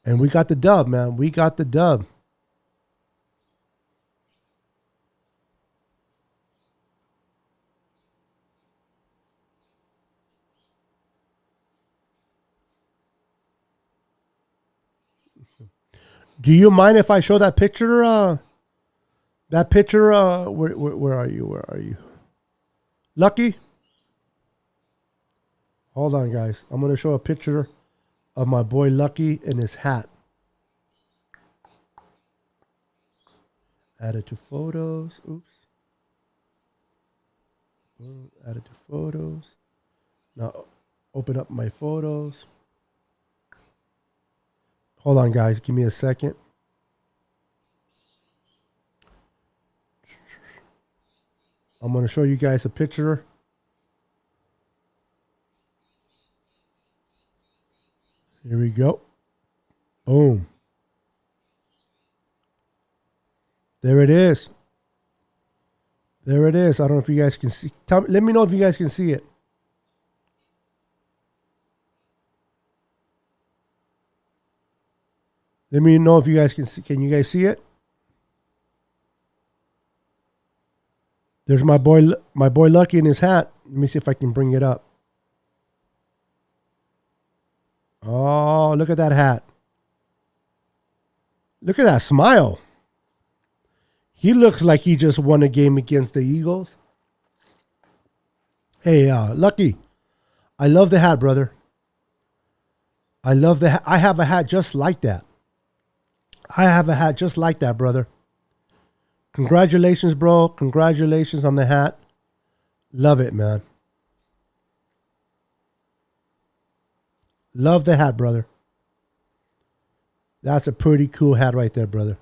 S1: And we got the dub, man. We got the dub. Do you mind if I show that picture? Where are you? Where are you? Lucky? Hold on, guys. I'm going to show a picture of my boy Lucky in his hat. Add it to photos. Oops. Add it to photos. Now open up my photos. Hold on, guys. Give me a second. I'm going to show you guys a picture. Here we go. Boom. There it is. There it is. I don't know if you guys can see. Let me know if you guys can see it. Let me know if you guys can see. Can you guys see it? There's my boy Lucky in his hat. Let me see if I can bring it up. Oh, look at that hat. Look at that smile. He looks like he just won a game against the Eagles. Hey, Lucky, I love the hat, brother. I love the hat. I have a hat just like that. I have a hat just like that, brother. Congratulations, bro. Congratulations on the hat. Love it, man. Love the hat, brother. That's a pretty cool hat right there, brother.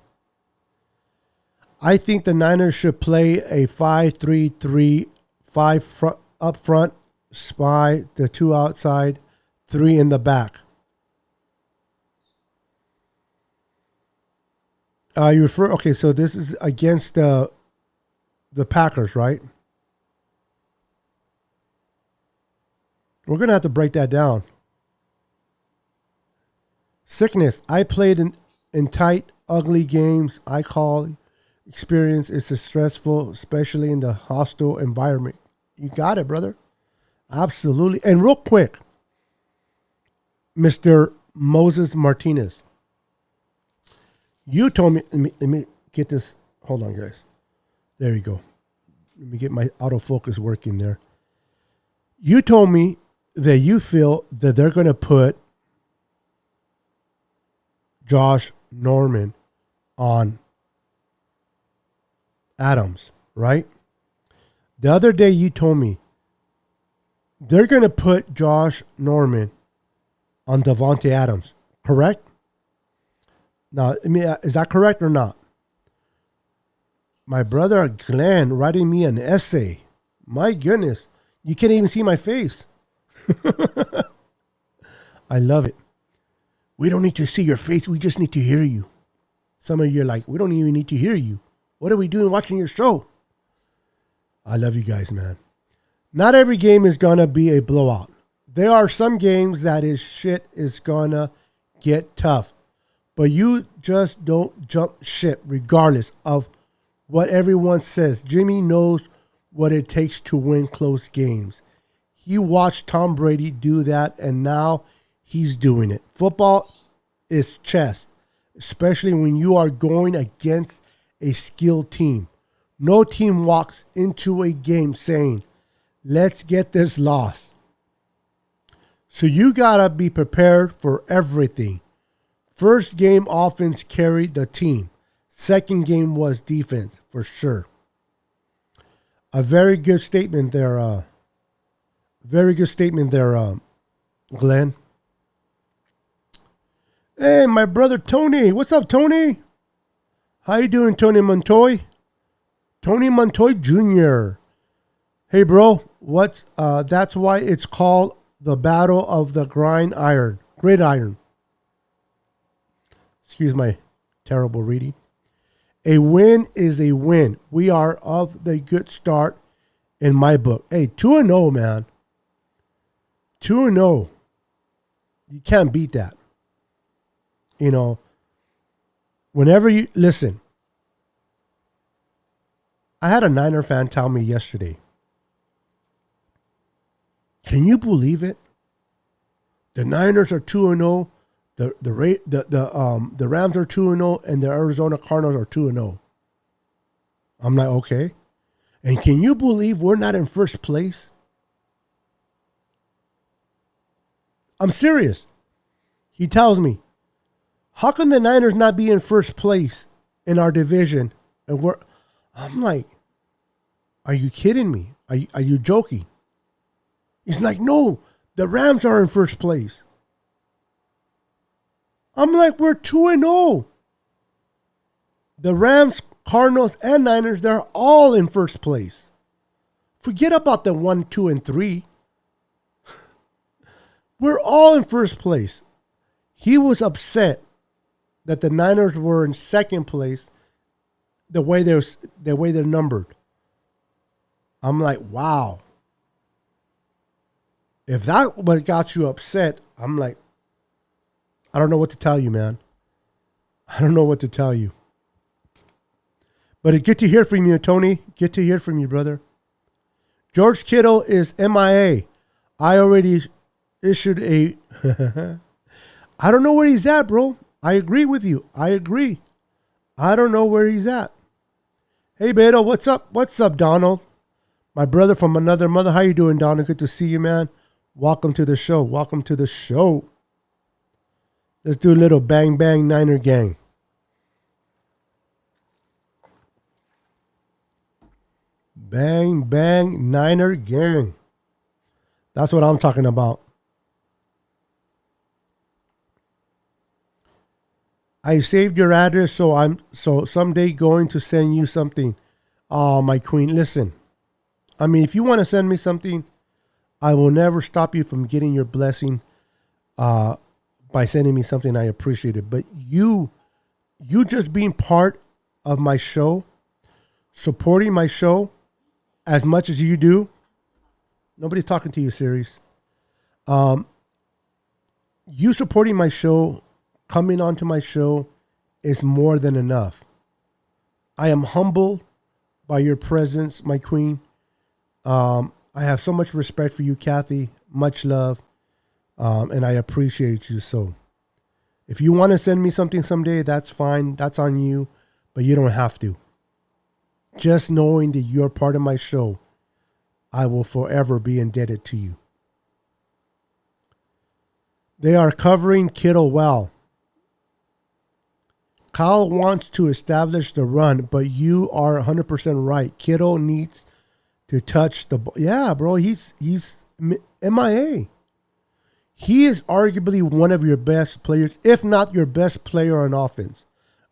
S1: I think the Niners should play a 5-3-3, 5 up front, spy, the 2 outside, 3 in the back. You refer. Okay, so this is against the Packers, right? We're gonna have to break that down. Sickness. I played in tight, ugly games. I call experience is stressful, especially in the hostile environment. You got it, brother. Absolutely. And real quick, Mr. Moses Martinez, you told me. Let me get this. Hold on, guys. There you go. Let me get my autofocus working there. You told me that you feel that they're going to put Josh Norman on Adams, right? The other day you told me they're going to put Josh Norman on Davante Adams, correct? Now, I mean, is that correct or not? My brother Glenn writing me an essay. My goodness, you can't even see my face. I love it. We don't need to see your face. We just need to hear you. Some of you are like, we don't even need to hear you. What are we doing watching your show? I love you guys, man. Not every game is going to be a blowout. There are some games that is shit is going to get tough. But you just don't jump ship regardless of what everyone says. Jimmy knows what it takes to win close games. He watched Tom Brady do that, and now he's doing it. Football is chess, especially when you are going against a skilled team. No team walks into a game saying, let's get this loss. So you got to be prepared for everything. First game, offense carried the team. Second game was defense, for sure. A very good statement there. Glenn. Hey, my brother Tony. What's up, Tony? How you doing, Tony Montoy? Tony Montoy Jr. Hey, bro. That's why it's called the Battle of the Gridiron. Excuse my terrible reading. A win is a win. We are of the good start in my book. Hey, 2-0, man. 2-0. You can't beat that. You know, whenever you listen, I had a Niner fan tell me yesterday, can you believe it? The Niners are 2-0. The Rams are 2-0 and the Arizona Cardinals are 2-0. I'm like, okay. And can you believe we're not in first place? I'm serious. He tells me, how can the Niners not be in first place in our division? And I'm like, are you kidding me? Are you joking? He's like, no, the Rams are in first place. I'm like, we're 2-0. The Rams, Cardinals, and Niners, they're all in first place. Forget about the 1, 2, and 3. We're all in first place. He was upset that the Niners were in second place the way they're numbered. I'm like, wow. If that what got you upset, I'm like, I don't know what to tell you, man. I don't know what to tell you. But it's good to hear from you, Tony. Good to hear from you, brother. George Kittle is MIA. I already issued a... I don't know where he's at, bro. I agree with you. I agree. I don't know where he's at. Hey, Beto, what's up? What's up, Donald? My brother from another mother. How you doing, Donald? Good to see you, man. Welcome to the show. Welcome to the show. Let's do a little bang, bang, Niner gang. Bang, bang, Niner gang. That's what I'm talking about. I saved your address, so someday going to send you something. Oh, my queen, listen. I mean, if you want to send me something, I will never stop you from getting your blessing by sending me something. I appreciate it. But you You just being part of my show, supporting my show as much as you do. Nobody's talking to you, series. You supporting my show, coming onto my show, is more than enough. I am humbled by your presence, my queen. I have so much respect for you, Kathy. Much love. And I appreciate you. So if you want to send me something someday, that's fine. That's on you. But you don't have to. Just knowing that you're part of my show, I will forever be indebted to you. They are covering Kittle well. Kyle wants to establish the run, but you are 100% right. Kittle needs to touch the ball. Yeah, bro, he's MIA. He is arguably one of your best players, if not your best player on offense.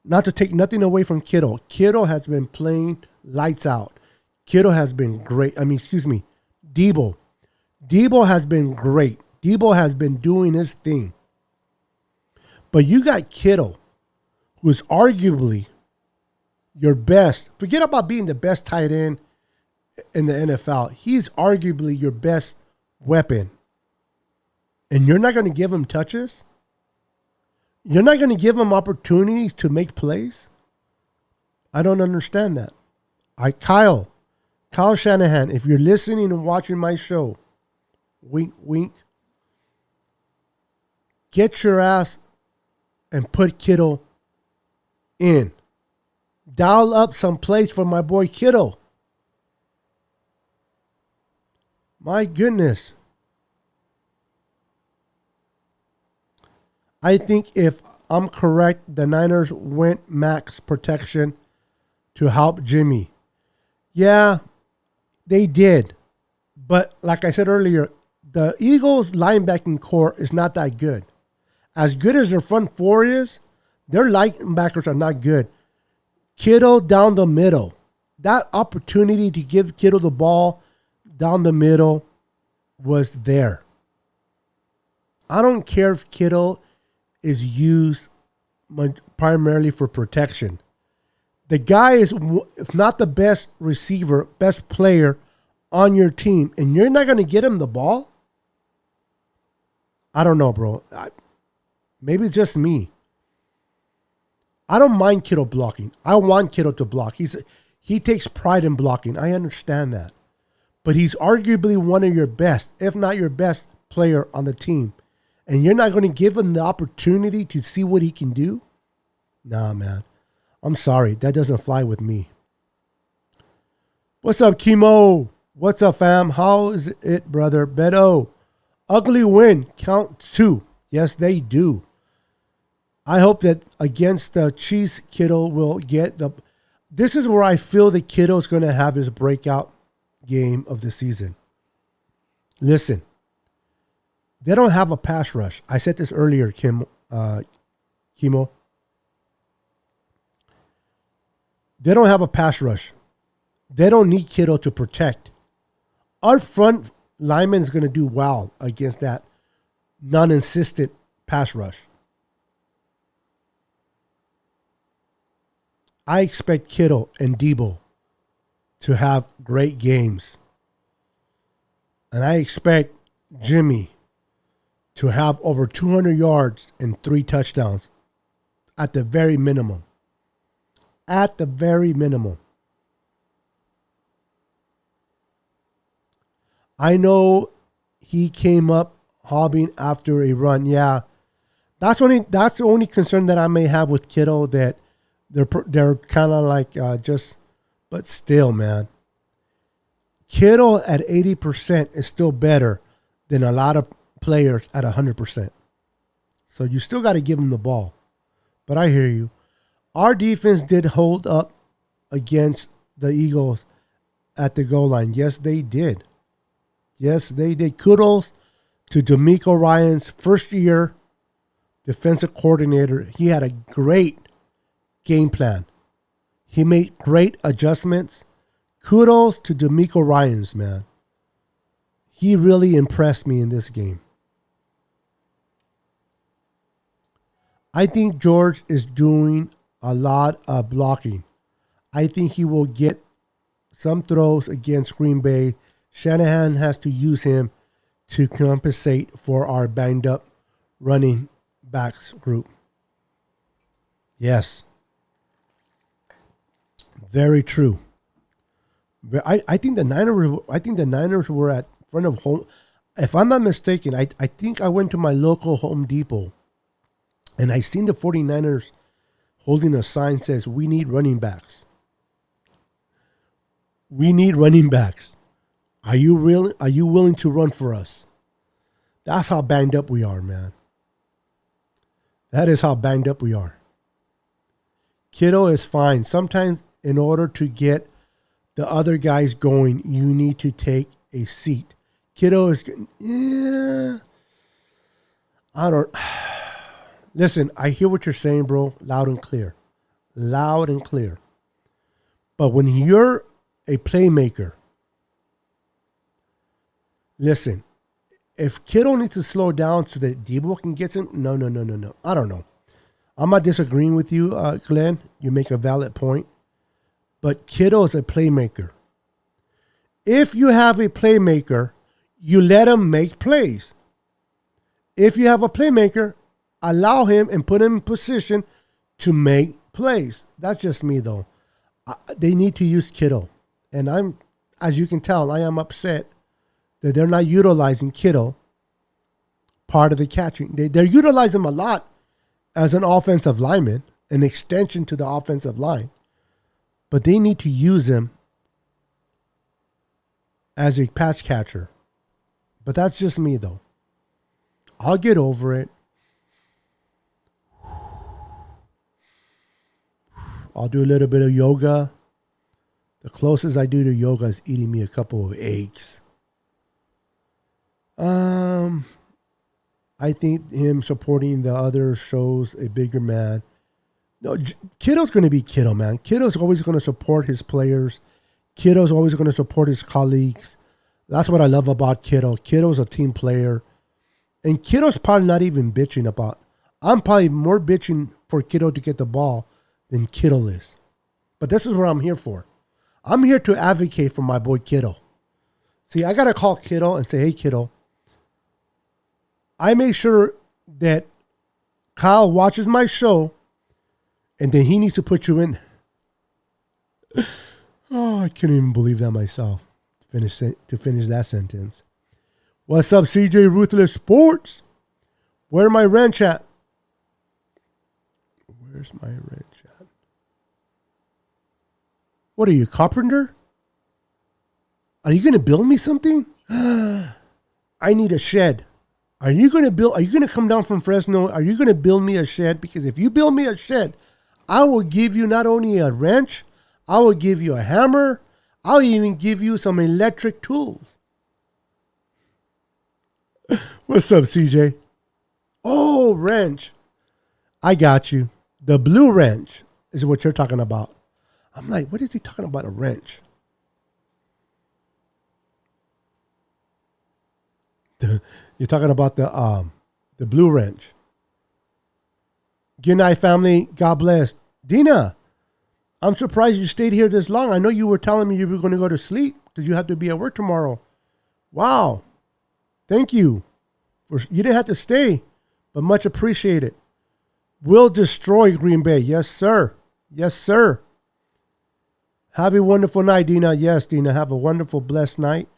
S1: Not to take nothing away from Kittle. Kittle has been playing lights out. Kittle has been great. Debo. Debo has been great. Debo has been doing his thing. But you got Kittle, who is arguably your best. Forget about being the best tight end in the NFL. He's arguably your best weapon. And you're not going to give him touches? You're not going to give him opportunities to make plays? I don't understand that. Kyle Shanahan, if you're listening and watching my show, wink, wink, get your ass and put Kittle in. Dial up some plays for my boy Kittle. My goodness. I think if I'm correct, the Niners went max protection to help Jimmy. Yeah, they did. But like I said earlier, the Eagles' linebacking core is not that good. As good as their front four is, their linebackers are not good. Kittle down the middle. That opportunity to give Kittle the ball down the middle was there. I don't care if Kittle is used primarily for protection. The guy is, if not the best receiver, best player on your team, and you're not going to get him the ball? I don't know, bro. Maybe it's just me. I don't mind Kittle blocking. I want Kittle to block. He takes pride in blocking. I understand that. But he's arguably one of your best, if not your best player on the team. And you're not going to give him the opportunity to see what he can do? Nah, man. I'm sorry. That doesn't fly with me. What's up, Chemo? What's up, fam? How is it, brother? Beto. Ugly win. Count 2. Yes, they do. I hope that against the Chiefs, Kittle will get the... This is where I feel that Kittle's going to have his breakout game of the season. Listen. They don't have a pass rush. I said this earlier, Chemo. They don't have a pass rush. They don't need Kittle to protect. Our front lineman is going to do well against that non-insistent pass rush. I expect Kittle and Debo to have great games. And I expect Jimmy to have over 200 yards and 3 touchdowns at the very minimum. At the very minimum. I know he came up hobbing after a run. Yeah, that's the only concern that I may have with Kittle, that they're kind of like but still, man. Kittle at 80% is still better than a lot of players at 100%. So you still got to give him the ball. But I hear you. Our defense did hold up against the Eagles at the goal line. Yes, they did. Yes, they did. Kudos to DeMeco Ryans' first year defensive coordinator. He had a great game plan. He made great adjustments. Kudos to DeMeco Ryans, man. He really impressed me in this game. I think George is doing a lot of blocking. I think he will get some throws against Green Bay. Shanahan has to use him to compensate for our banged up running backs group. Yes. Very true. I think the Niners were at front of home. If I'm not mistaken, I think I went to my local Home Depot and I seen the 49ers holding a sign that says, "We need running backs. We need running backs. Are you willing to run for us?" That's how banged up we are, man. That is how banged up we are. Kittle is fine. Sometimes in order to get the other guys going, you need to take a seat. Kittle is, I don't, listen, I hear what you're saying, bro, loud and clear. Loud and clear. But when you're a playmaker, listen, if Kittle needs to slow down so that Debo can get him, no. I don't know. I'm not disagreeing with you, Glenn. You make a valid point. But Kittle is a playmaker. If you have a playmaker, you let him make plays. If you have a playmaker, allow him and put him in position to make plays. That's just me, though. They need to use Kittle. And as you can tell, I am upset that they're not utilizing Kittle part of the catching. They're utilizing him a lot as an offensive lineman, an extension to the offensive line. But they need to use him as a pass catcher. But that's just me, though. I'll get over it. I'll do a little bit of yoga. The closest I do to yoga is eating me a couple of eggs. I think him supporting the other shows a bigger man. No, Kittle's going to be Kittle, man. Kittle's always going to support his players. Kittle's always going to support his colleagues. That's what I love about Kittle. Kittle's a team player. And Kittle's probably not even bitching about. I'm probably more bitching for Kittle to get the ball than Kittle is. But this is what I'm here for. I'm here to advocate for my boy Kittle. See, I got to call Kittle and say, "Hey, Kittle, I make sure that Kyle watches my show, and then he needs to put you in." Oh, I couldn't even believe that myself. To finish that sentence. What's up, CJ Ruthless Sports? Where my wrench at? Where's my wrench at? What are you, carpenter? Are you going to build me something? I need a shed. Are you going to come down from Fresno? Are you going to build me a shed? Because if you build me a shed, I will give you not only a wrench, I will give you a hammer. I'll even give you some electric tools. What's up, CJ? Oh, wrench. I got you. The blue wrench is what you're talking about. I'm like, what is he talking about, a wrench? You're talking about the blue wrench. Good night, family. God bless. Dina, I'm surprised you stayed here this long. I know you were telling me you were going to go to sleep because you have to be at work tomorrow. Wow. Thank you. You didn't have to stay, but much appreciated. Will destroy Green Bay. Yes, sir. Yes, sir. Have a wonderful night, Dina. Yes, Dina. Have a wonderful, blessed night.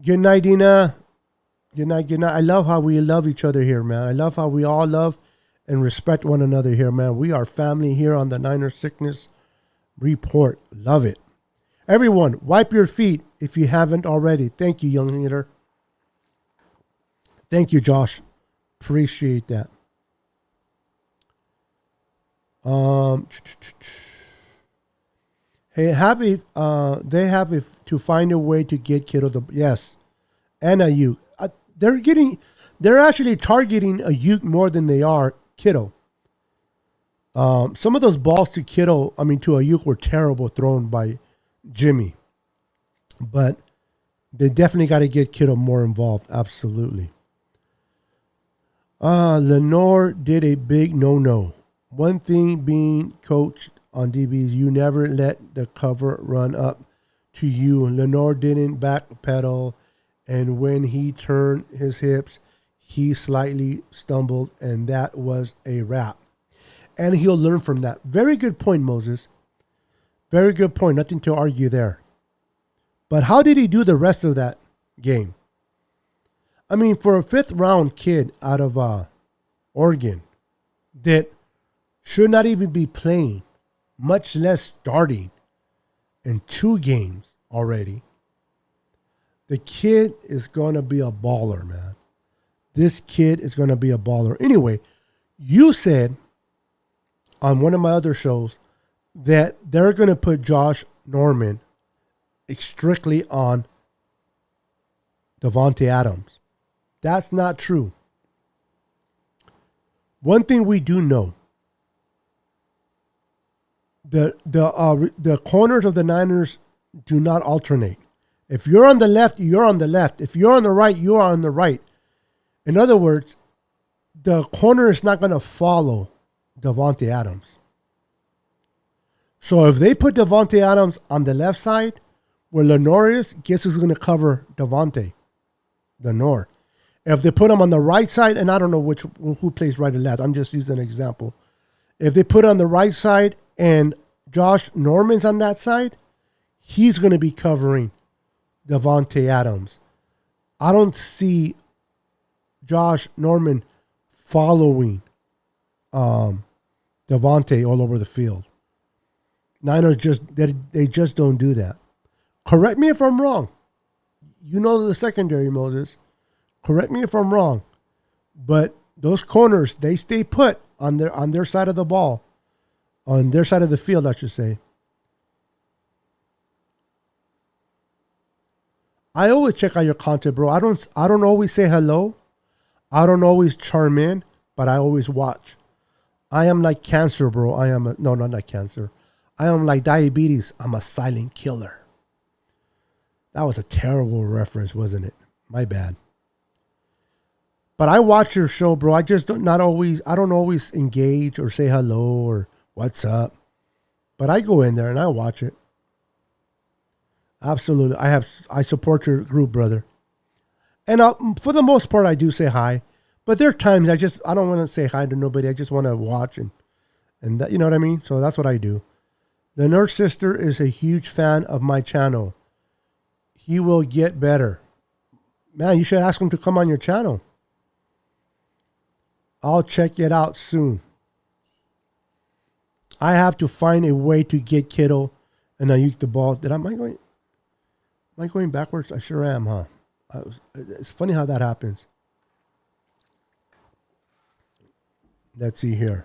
S1: Good night, Dina. Good night, good night. I love how we love each other here, man. I love how we all love and respect one another here, man. We are family here on the Niner Sickness Report. Love it. Everyone, wipe your feet if you haven't already. Thank you, young leader. Thank you, Josh. Appreciate that. Hey, they have to find a way to get Kittle yes, and Ayuk. They're actually targeting Ayuk more than they are Kittle. Some of those balls to Ayuk were terrible thrown by Jimmy, but they definitely got to get Kittle more involved. Absolutely. Lenore did a big no-no. One thing being coached on DBs, you never let the cover run up to you. Lenore didn't backpedal, and when he turned his hips, he slightly stumbled, and that was a wrap. And he'll learn from that. Very good point, Moses. Very good point. Nothing to argue there. But how did he do the rest of that game? I mean, for a fifth round kid out of Oregon that should not even be playing, much less starting in 2 games already, the kid is going to be a baller, man. This kid is going to be a baller. Anyway, you said on one of my other shows that they're going to put Josh Norman strictly on Davante Adams. That's not true. One thing we do know, the corners of the Niners do not alternate. If you're on the left, you're on the left. If you're on the right, you're on the right. In other words, the corner is not going to follow Davante Adams. So if they put Davante Adams on the left side, where Lenore is, guess who's going to cover Davante? Lenore. If they put him on the right side, and I don't know who plays right and left, I'm just using an example. If they put on the right side and Josh Norman's on that side, he's going to be covering Davante Adams. I don't see Josh Norman following Davante all over the field. Niners they just don't do that. Correct me if I'm wrong. You know the secondary, Moses. Correct me if I'm wrong. But those corners, they stay put on their side of the ball. On their side of the field, I should say. I always check out your content, bro. I don't always say hello. I don't always charm in, but I always watch. I am like cancer, bro. No, not like cancer. I am like diabetes. I'm a silent killer. That was a terrible reference, wasn't it? My bad. But I watch your show, bro. I don't always engage or say hello or what's up. But I go in there and I watch it. Absolutely. I support your group, brother. And for the most part, I do say hi. But there are times I don't want to say hi to nobody. I just want to watch and that, you know what I mean? So that's what I do. The Nerd Sister is a huge fan of my channel. He will get better. Man, you should ask him to come on your channel. I'll check it out soon. I have to find a way to get Kittle and Ayuk the ball. Am I going backwards? I sure am, huh? It's funny how that happens. Let's see here.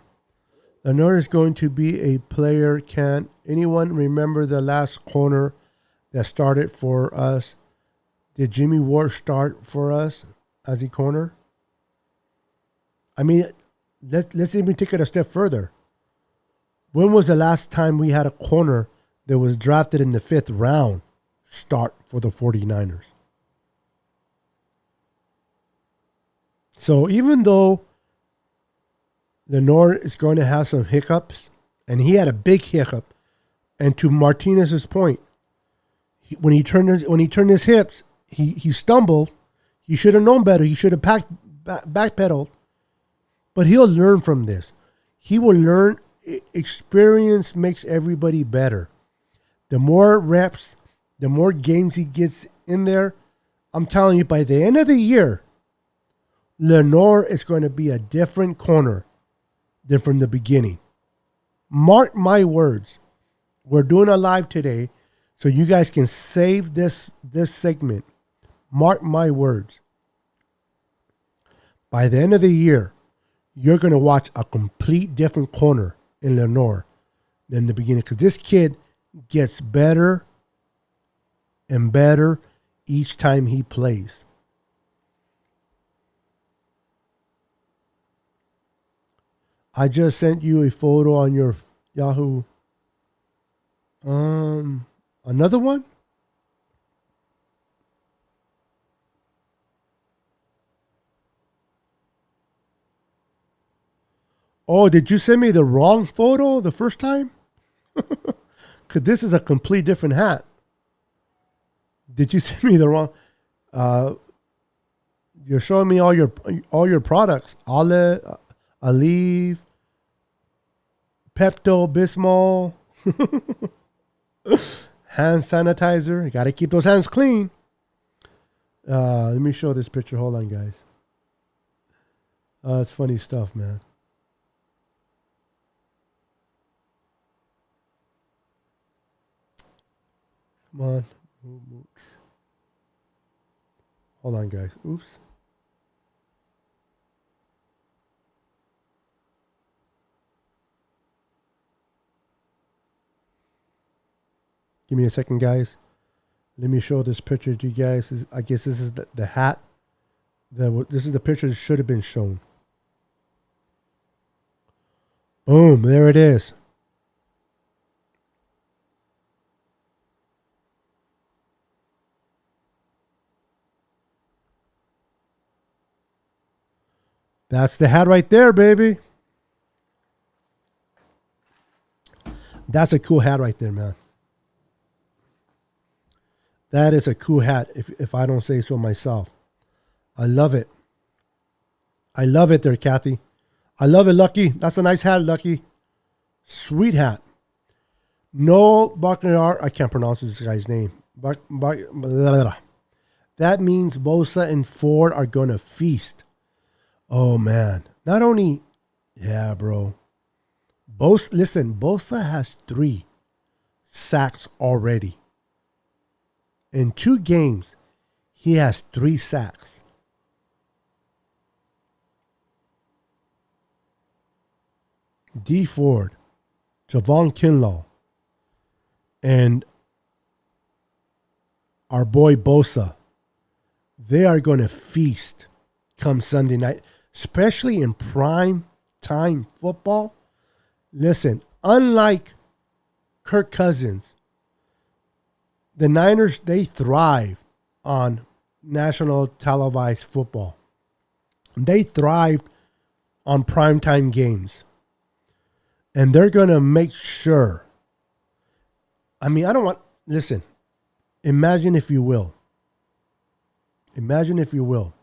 S1: Lenore is going to be a player. Can anyone remember the last corner that started for us? Did Jimmy Ward start for us as a corner? I mean, let's even take it a step further. When was the last time we had a corner that was drafted in the 5th round start for the 49ers? So even though Lenore is going to have some hiccups, and he had a big hiccup, and to Martinez's point, when he turned his hips, he stumbled. He should have known better. He should have backpedaled. But he'll learn from this. He will learn. Experience makes everybody better. The more reps, the more games he gets in there, I'm telling you, by the end of the year, Lenore is going to be a different corner than from the beginning. Mark my words. We're doing a live today, so you guys can save this segment. Mark my words. By the end of the year, you're going to watch a complete different corner in Lenore than the beginning, because this kid gets better and better each time he plays. I just sent you a photo on your Yahoo. Another one? Oh, did you send me the wrong photo the first time? Because this is a complete different hat. Did you send me the wrong? Uh, you're showing me all your products. Olive, Aleve, Pepto Bismol, hand sanitizer. You got to keep those hands clean. Let me show this picture. Hold on, guys. It's funny stuff, man. Come on. Hold on, guys. Oops. Give me a second, guys. Let me show this picture to you guys. I guess this is the hat. This is the picture that should have been shown. Boom. There it is. That's the hat right there, baby. That's a cool hat right there, man. That is a cool hat, if I don't say so myself. I love it. I love it there, Kathy. I love it, Lucky. That's a nice hat, Lucky. Sweet hat. No Buckner, I can't pronounce this guy's name. That means Bosa and Ford are going to feast. Oh, man. Not only, yeah, bro. Bosa has 3 sacks already. In 2 games, he has 3 sacks. D Ford, Javon Kinlaw, and our boy Bosa, they are going to feast come Sunday night, especially in prime time football. Listen, unlike Kirk Cousins, the Niners, they thrive on national televised football. They thrived on primetime games. And they're going to make sure. I mean, listen, imagine if you will. Imagine if you will.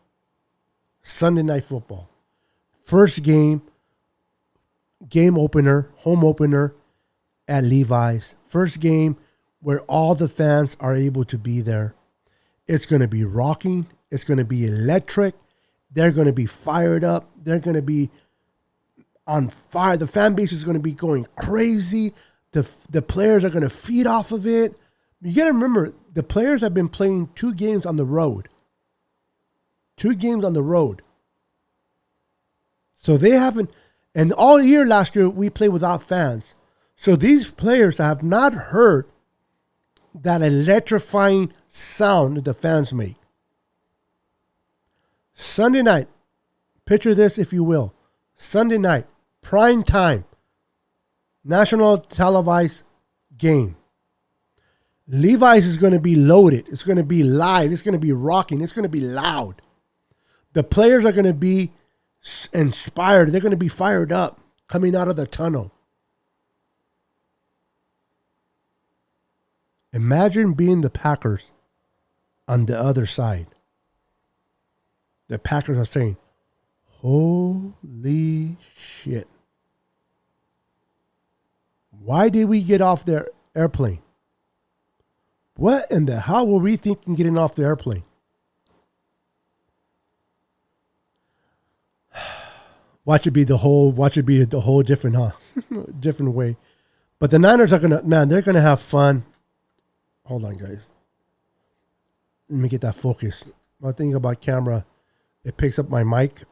S1: Sunday Night Football. First game opener, home opener at Levi's. First game where all the fans are able to be there. It's going to be rocking. It's going to be electric. They're going to be fired up. They're going to be on fire. The fan base is going to be going crazy. The players are going to feed off of it. You got to remember, the players have been playing 2 games on the road. 2 games on the road. So they haven't, and all year last year, we played without fans. So these players have not heard that electrifying sound that the fans make. Sunday night, picture this if you will. Sunday night, prime time, national televised game. Levi's is going to be loaded. It's going to be live. It's going to be rocking. It's going to be loud. The players are going to be inspired. They're going to be fired up coming out of the tunnel. Imagine being the Packers on the other side. The Packers are saying, holy shit. Why did we get off their airplane? What in the hell were we thinking getting off the airplane? Watch it be the whole different, different way. But the Niners are they're gonna have fun. Hold on, guys. Let me get that focus. One thing about camera, it picks up my mic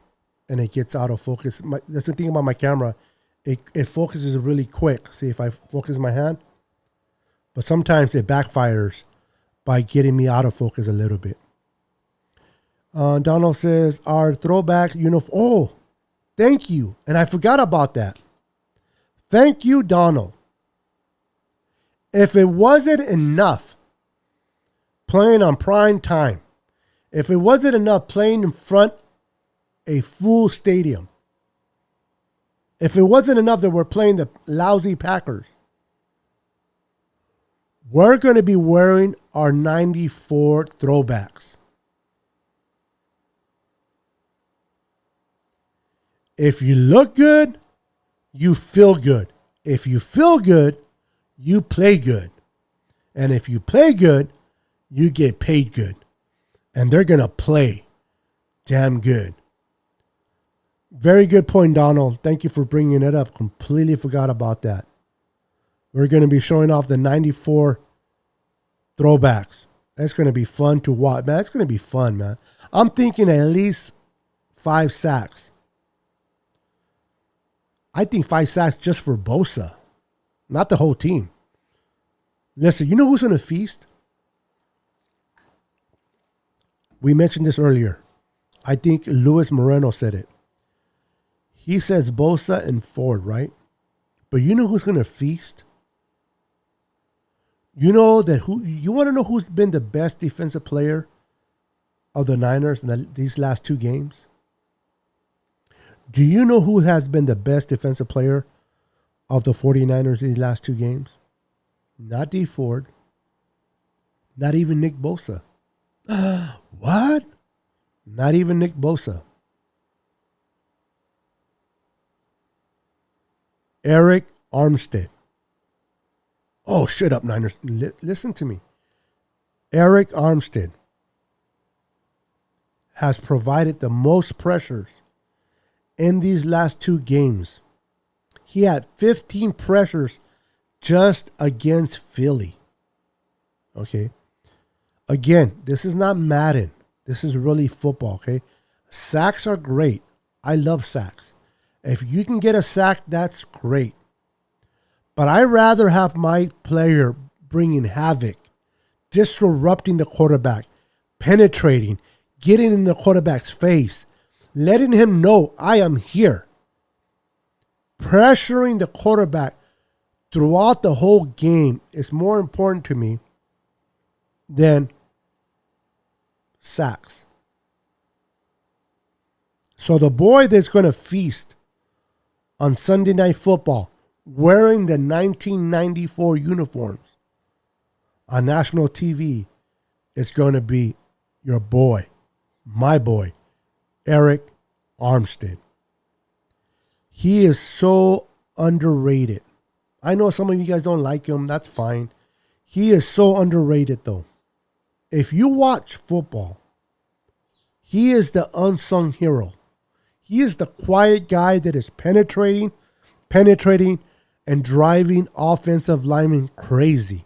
S1: and it gets out of focus. That's the thing about my camera. It focuses really quick. See if I focus my hand. But sometimes it backfires by getting me out of focus a little bit. Donald says, our throwback uniform. Oh, thank you. And I forgot about that. Thank you, Donald. If it wasn't enough playing on prime time, if it wasn't enough playing in front a full stadium, If it wasn't enough that we're playing the lousy Packers, we're going to be wearing our 94 throwbacks. If you look good, you feel good. If you feel good, you play good. And if you play good, you get paid good. And they're going to play damn good. Very good point, Donald. Thank you for bringing it up. Completely forgot about that. We're going to be showing off the 94 throwbacks. That's going to be fun to watch. Man, it's going to be fun, man. I'm thinking at least 5 sacks. I think 5 sacks just for Bosa, not the whole team. Listen, you know who's going to feast? We mentioned this earlier. I think Luis Moreno said it. He says Bosa and Ford, right? But you know who's going to feast? You know that you want to know who's been the best defensive player of the Niners in these last 2 games? Do you know who has been the best defensive player of the 49ers in these last 2 games? Not Dee Ford. Not even Nick Bosa. What? Not even Nick Bosa. Eric Armstead. Oh, shut up, Niners. Listen to me. Eric Armstead has provided the most pressures in these last 2 games. He had 15 pressures just against Philly. Okay. Again, this is not Madden. This is really football, okay? Sacks are great. I love sacks. If you can get a sack, that's great. But I'd rather have my player bringing havoc, disrupting the quarterback, penetrating, getting in the quarterback's face, letting him know I am here. Pressuring the quarterback throughout the whole game is more important to me than sacks. So the boy that's going to feast on Sunday Night Football wearing the 1994 uniforms on national TV is going to be your boy, my boy, Eric Armstead. He is so underrated. I know some of you guys don't like him. That's fine. He is so underrated, though. If you watch football, he is the unsung hero. He is the quiet guy that is penetrating, and driving offensive linemen crazy.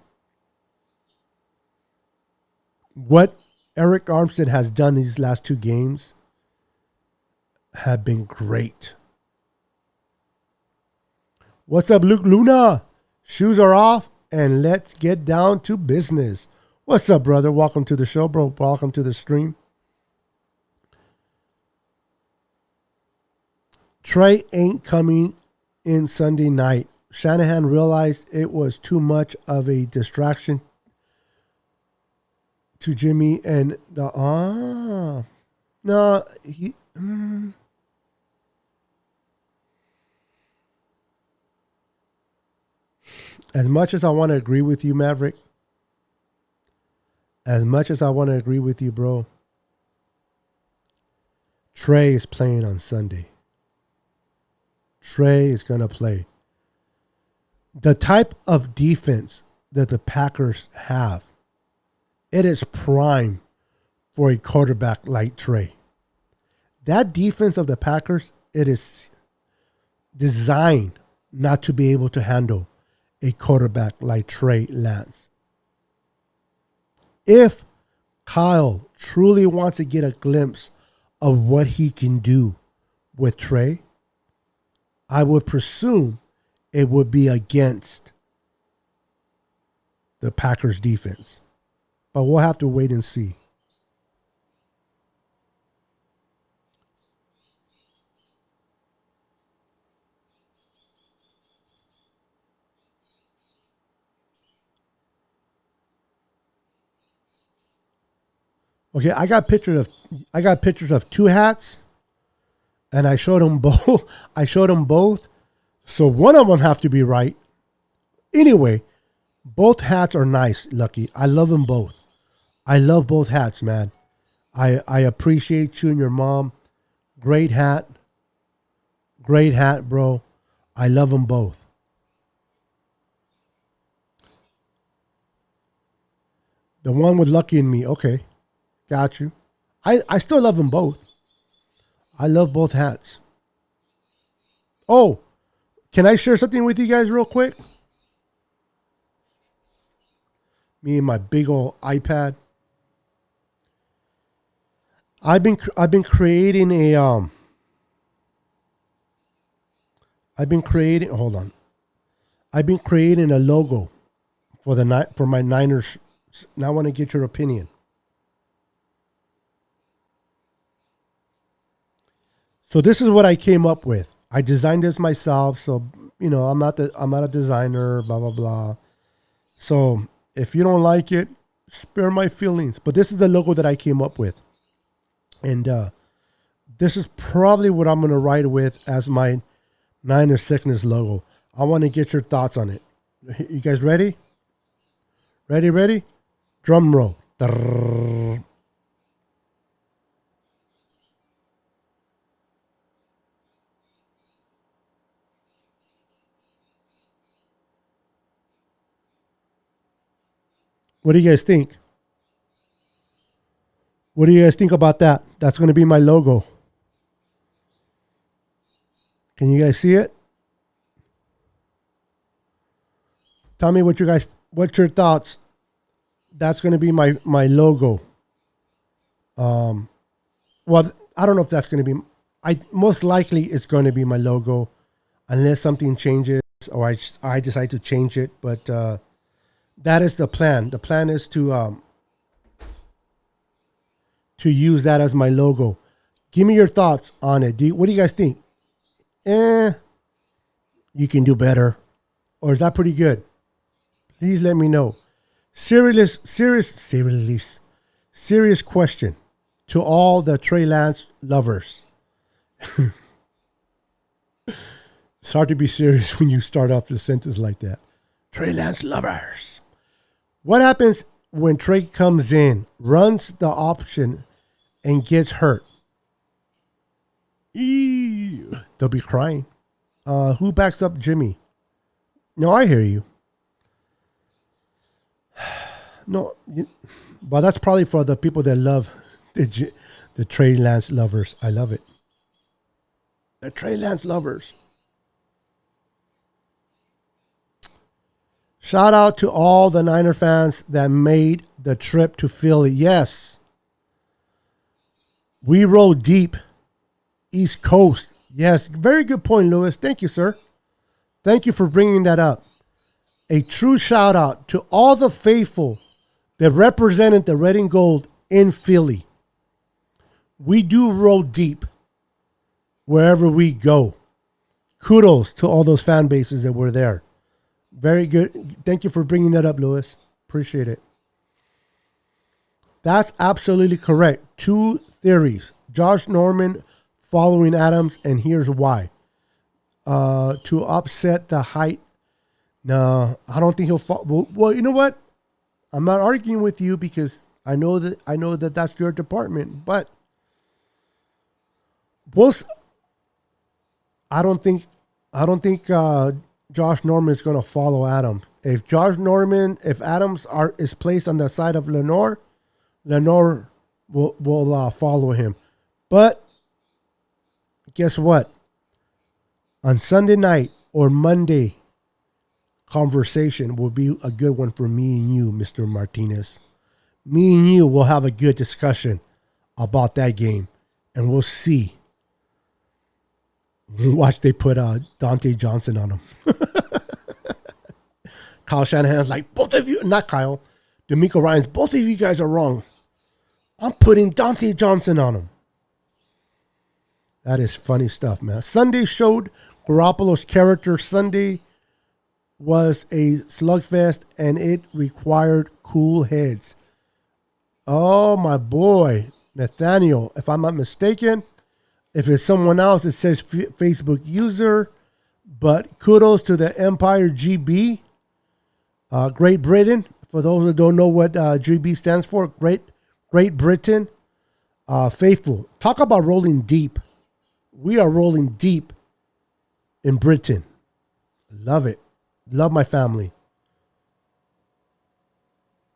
S1: What Eric Armstead has done these last 2 games have been great. What's up, Luke Luna? Shoes are off, and let's get down to business. What's up, brother? Welcome to the show, bro. Welcome to the stream. Trey ain't coming in Sunday night. Shanahan realized it was too much of a distraction to Jimmy and the no, he as much as I want to agree with you, Maverick, as much as I want to agree with you, bro, Trey is playing on Sunday. Trey is going to play. The type of defense that the Packers have, it is prime for a quarterback like Trey. That defense of the Packers, it is designed not to be able to handle a quarterback like Trey Lance. If Kyle truly wants to get a glimpse of what he can do with Trey, I would presume it would be against the Packers defense. But we'll have to wait and see. Okay, I got pictures of 2 hats, and I showed them both. So one of them have to be right. Anyway, both hats are nice, Lucky. I love them both. I love both hats, man. I appreciate you and your mom. Great hat. Great hat, bro. I love them both. The one with Lucky and me. Okay. Got you. I still love them both. I love both hats. Oh, can I share something with you guys real quick? Me and my big old iPad. I've been creating a hold on. I've been creating a logo for my Niners. Now I want to get your opinion. So this is what I came up with. I designed this myself, so I'm not a designer, blah blah blah. So if you don't like it, spare my feelings. But this is the logo that I came up with. And this is probably what I'm going to write with as my Niner Sickness logo. I want to get your thoughts on it. You guys ready? Ready? Drum roll. Drrr. What do you guys think? What do you guys think about that? That's going to be my logo. Can you guys see it? Tell me what's your thoughts. That's going to be my logo. Well, I don't know if that's going to be, most likely it's going to be my logo unless something changes or I decide to change it. But that is the plan. The plan is to use that as my logo. Give me your thoughts on it. What do you guys think? You can do better. Or is that pretty good? Please let me know. Serious question to all the Trey Lance lovers. It's hard to be serious when you start off the sentence like that. Trey Lance lovers. What happens when Trey comes in, runs the option, and gets hurt? They'll be crying. Who backs up Jimmy? No, I hear you. No, but that's probably for the people that love the Trey Lance lovers. I love it. The Trey Lance lovers. Shout out to all the Niner fans that made the trip to Philly. Yes. We rode deep. East Coast. Yes. Very good point, Lewis. Thank you, sir. Thank you for bringing that up. A true shout out to all the faithful that represented the red and gold in Philly. We do roll deep wherever we go. Kudos to all those fan bases that were there. Very good. Thank you for bringing that up, Lewis. Appreciate it. That's absolutely correct. Two theories. Josh Norman following Adams, and here's why. To upset the height. No, I don't think he'll fall. Well, you know what? I'm not arguing with you because I know that that's your department, but I don't think Josh Norman is going to follow Adam. If Adams is placed on the side of Lenore will follow him. But guess what? On Sunday night or Monday, conversation will be a good one for me and you, Mr. Martinez. Me and you will have a good discussion about that game, and we'll see. Watch they put Dante Johnson on him. Kyle Shanahan's like, both of you, not Kyle, D'Amico Ryans, both of you guys are wrong. I'm putting Dante Johnson on him. That is funny stuff, man. Sunday showed Garoppolo's character. Sunday was a slugfest, and it required cool heads. Oh, my boy, Nathaniel, if I'm not mistaken, if it's someone else, it says Facebook user, But kudos to the Empire GB, Great Britain. For those that don't know what GB stands for, Great Britain, faithful. Talk about rolling deep. We are rolling deep in Britain. Love it. Love my family.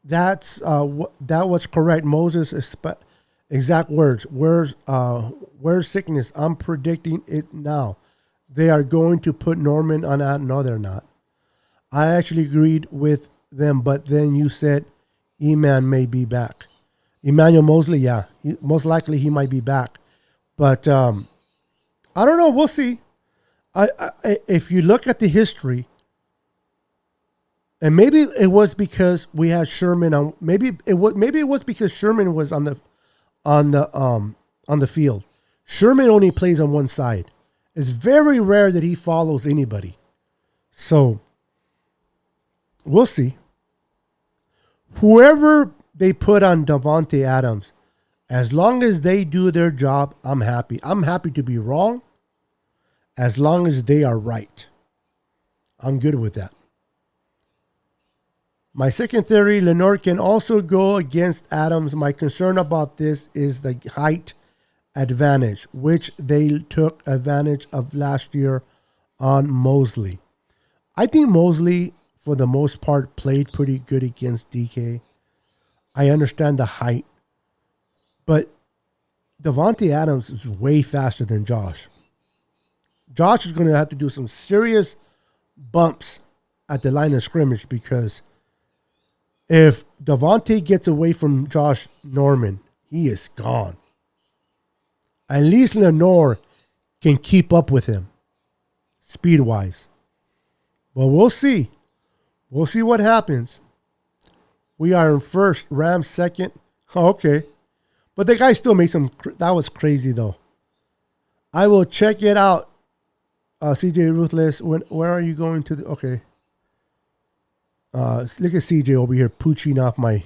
S1: That was correct. Moses' exact words. Where's sickness? I'm predicting it now. They are going to put Norman on that. No, they're not. I actually agreed with them, but then you said E-Man may be back. Emmanuel Mosley, yeah. Most likely he might be back. But I don't know. We'll see. If you look at the history, and maybe it was because we had Sherman on. Maybe it was because Sherman was on the field. Sherman only plays on one side. It's very rare that he follows anybody. So we'll see. Whoever they put on Davante Adams, as long as they do their job, I'm happy. I'm happy to be wrong. As long as they are right, I'm good with that. My second theory, Lenore can also go against Adams. My concern about this is the height advantage, which they took advantage of last year on Mosley. I think Mosley, for the most part, played pretty good against DK. I understand the height, but Davante Adams is way faster than Josh. Josh is going to have to do some serious bumps at the line of scrimmage, because if Davante gets away from Josh Norman, he is gone. At least Lenore can keep up with him speed-wise. Well, we'll see. We'll see what happens. We are in first, Rams second. Oh, okay. But the guy still made some... That was crazy, though. I will check it out. CJ Ruthless, where are you going to? Okay. Look at CJ over here pooching off my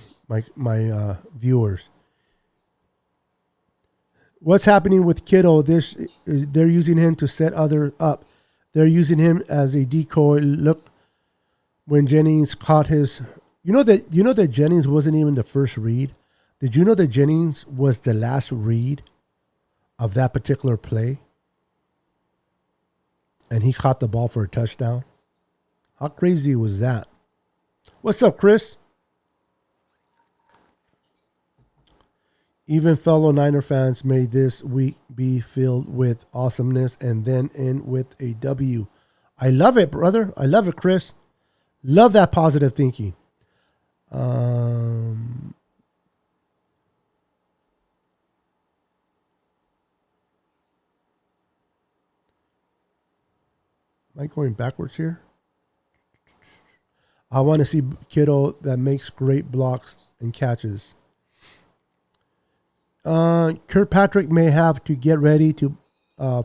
S1: viewers. What's happening with Kittle? They're using him to set others up. They're using him as a decoy. Look, when Jennings caught his... You know that Jennings wasn't even the first read? Did you know that Jennings was the last read of that particular play? And he caught the ball for a touchdown? How crazy was that? What's up, Chris? Even fellow Niner fans may this week be filled with awesomeness and then end with a W. I love it, brother. I love it, Chris. Love that positive thinking. Am I going backwards here? I want to see Kittle that makes great blocks and catches. Kirkpatrick may have to get ready to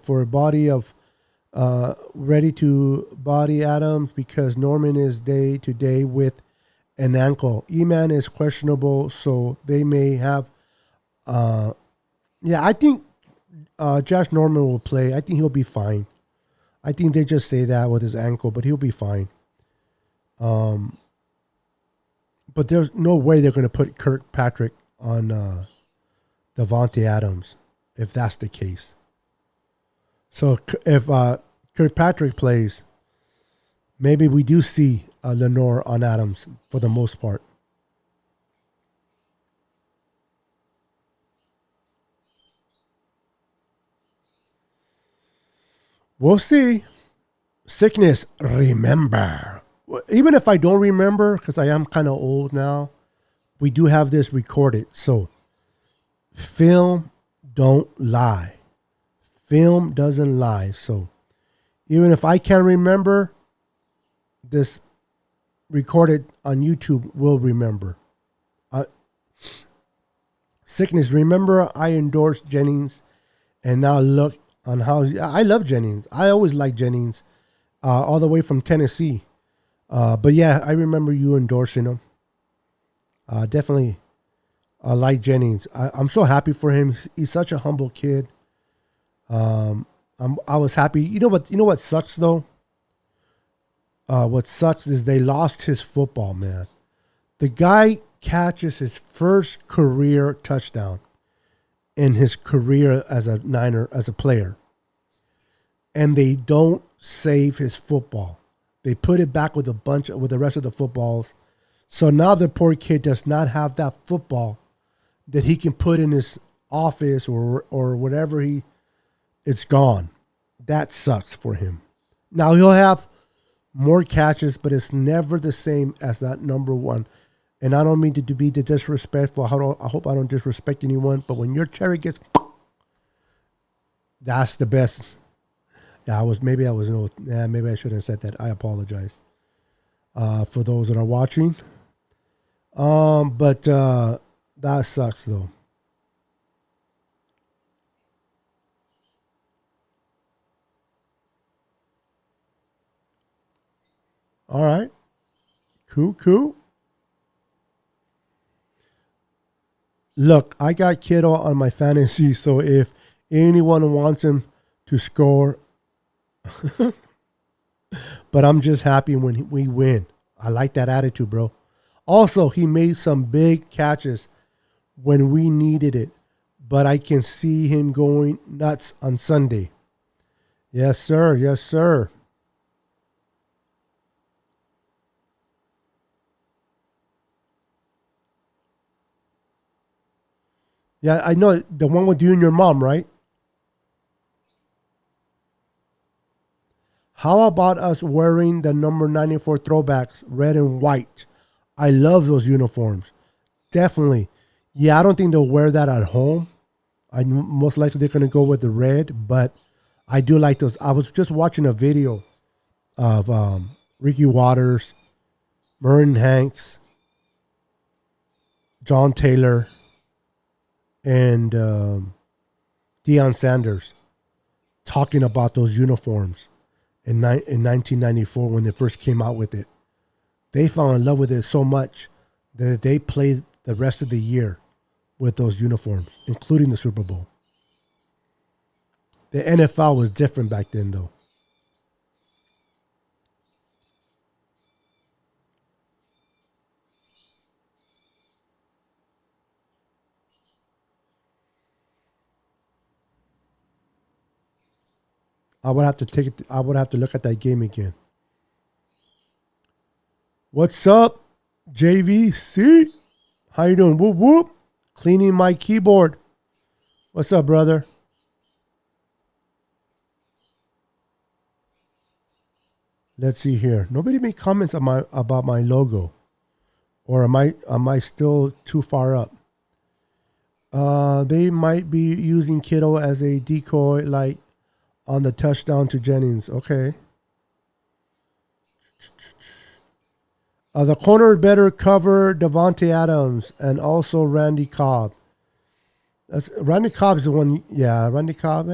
S1: for a body of ready to body Adams, because Norman is day to day with an ankle. E-Man is questionable, so they may have. I think Josh Norman will play. I think he'll be fine. I think they just say that with his ankle, but he'll be fine. But there's no way they're going to put Kirkpatrick on Davante Adams if that's the case. So if Kirkpatrick plays, maybe we do see Lenore on Adams for the most part. We'll see. Sickness, remember. Even if I don't remember, because I am kind of old now, we do have this recorded. So, film don't lie. Film doesn't lie. So, even if I can't remember, this recorded on YouTube will remember. Sickness, remember I endorsed Jennings, and now look on how I love Jennings. I always liked Jennings, all the way from Tennessee. But yeah, I remember you endorsing him. Definitely like Jennings. I'm so happy for him. He's such a humble kid. I was happy. You know what sucks though? What sucks is they lost his football, man. The guy catches his first career touchdown in his career as a Niner, as a player, and they don't save his football. They put it back with with the rest of the footballs. So now the poor kid does not have that football that he can put in his office or whatever it's gone. That sucks for him. Now he'll have more catches, but it's never the same as that number one. And I don't mean to be disrespectful. I hope I don't disrespect anyone. But when your cherry gets, that's the best. Yeah, maybe I shouldn't have said that. I apologize for those that are watching. But that sucks though. All right. Cool. Look, I got Kittle on my fantasy, so if anyone wants him to score, but I'm just happy when we win. I like that attitude, bro. Also, he made some big catches when we needed it, but I can see him going nuts on Sunday. Yes, sir. Yes, sir. Yeah, I know the one with you and your mom, right? How about us wearing the number 94 throwbacks, red and white? I love those uniforms. Definitely. Yeah, I don't think they'll wear that at home. Most likely they're going to go with the red, but I do like those. I was just watching a video of Ricky Waters, Mervyn Hanks, John Taylor, and Deion Sanders talking about those uniforms in 1994 when they first came out with it. They fell in love with it so much that they played the rest of the year with those uniforms, including the Super Bowl. The NFL was different back then, though. I would have to take it. I would have to look at that game again. What's up, JVC? How you doing? Whoop whoop. Cleaning my keyboard. What's up, brother? Let's see here. Nobody made comments on about my logo, or am I still too far up? They might be using Kittle as a decoy, like on the touchdown to Jennings. Okay. The corner better cover Devontae Adams and also Randy Cobb. Randy Cobb is the one. Yeah, Randy Cobb.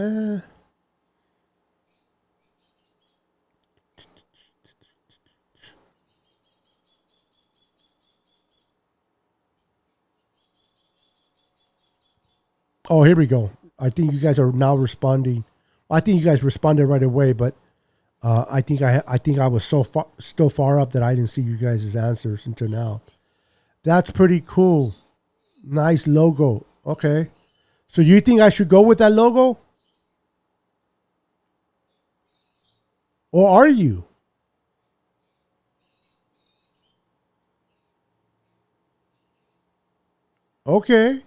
S1: Oh, here we go. I think you guys are now responding. I think you guys responded right away, but I think I was still far up that I didn't see you guys' answers until now. That's pretty cool. Nice logo. Okay. So you think I should go with that logo? Or are you? Okay.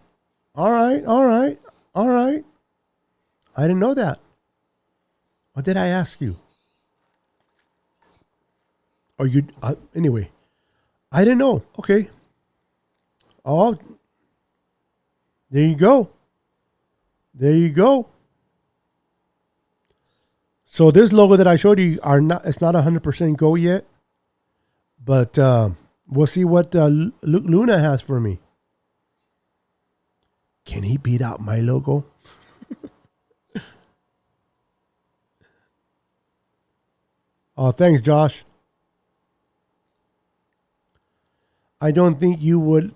S1: All right. All right. All right. I didn't know that. What did I ask you? Or you anyway. I didn't know. Okay. Oh, there you go. There you go. So this logo that I showed you it's not 100% go yet, but we'll see what Luke Luna has for me. Can he beat out my logo? Oh, thanks, Josh. I don't think you would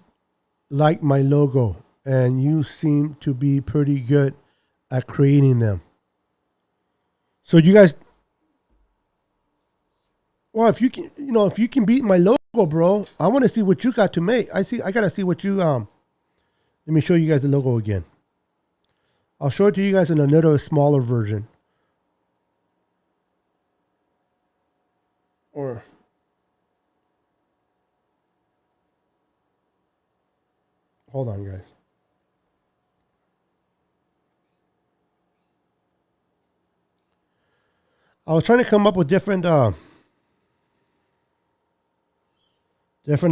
S1: like my logo, and you seem to be pretty good at creating them. So you guys, Well, if you can, if you can beat my logo, bro, I want to see what you got to make. I gotta see what you Let me show you guys the logo again. I'll show it to you guys in a little smaller version. Or hold on, guys. I was trying to come up with different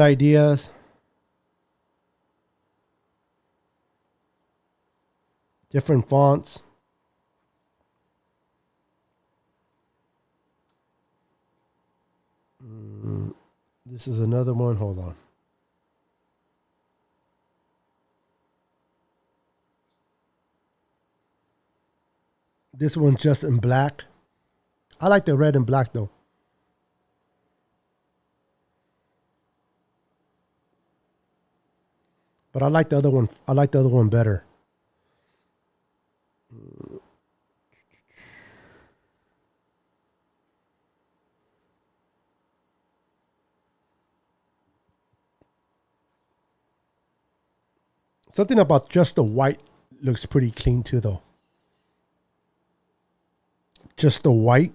S1: ideas, different fonts. This is another one. Hold on. This one's just in black. I like the red and black though. But I like the other one. I like the other one better. Something about just the white looks pretty clean too though. Just the white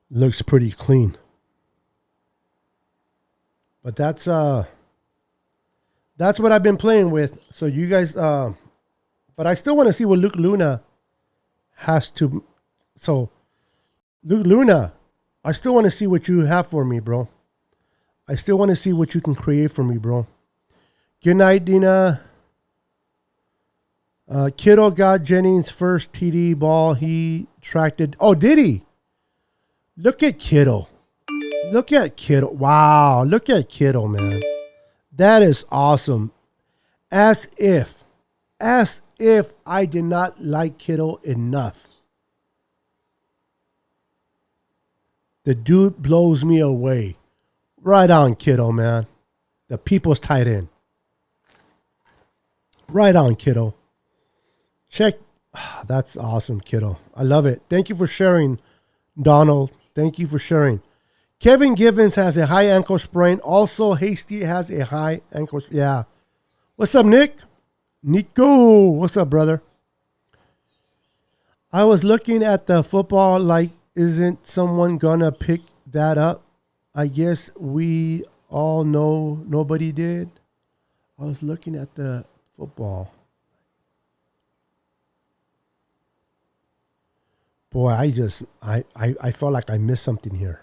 S1: looks pretty clean. But that's what I've been playing with. So you guys but I still want to see what Luke Luna has to. So Luke Luna, I still want to see what you have for me, bro. I still want to see what you can create for me, bro. Good night, Dina. Kittle got Jennings' first TD ball. He tracked it. Oh, did he? Look at Kittle. Look at Kittle. Wow. Look at Kittle, man. That is awesome. As if I did not like Kittle enough. The dude blows me away. Right on, Kittle, man. The people's tight end. Right on, Kittle. Check. That's awesome, Kittle. I love it. Thank you for sharing, Donald. Thank you for sharing. Kevin Givens has a high ankle sprain. Also, Hasty has a high ankle. Yeah. What's up, Nick? Nico. What's up, brother? I was looking at the football like, isn't someone gonna pick that up? I guess we all know nobody did. I was looking at the football. Boy, I felt like I missed something here.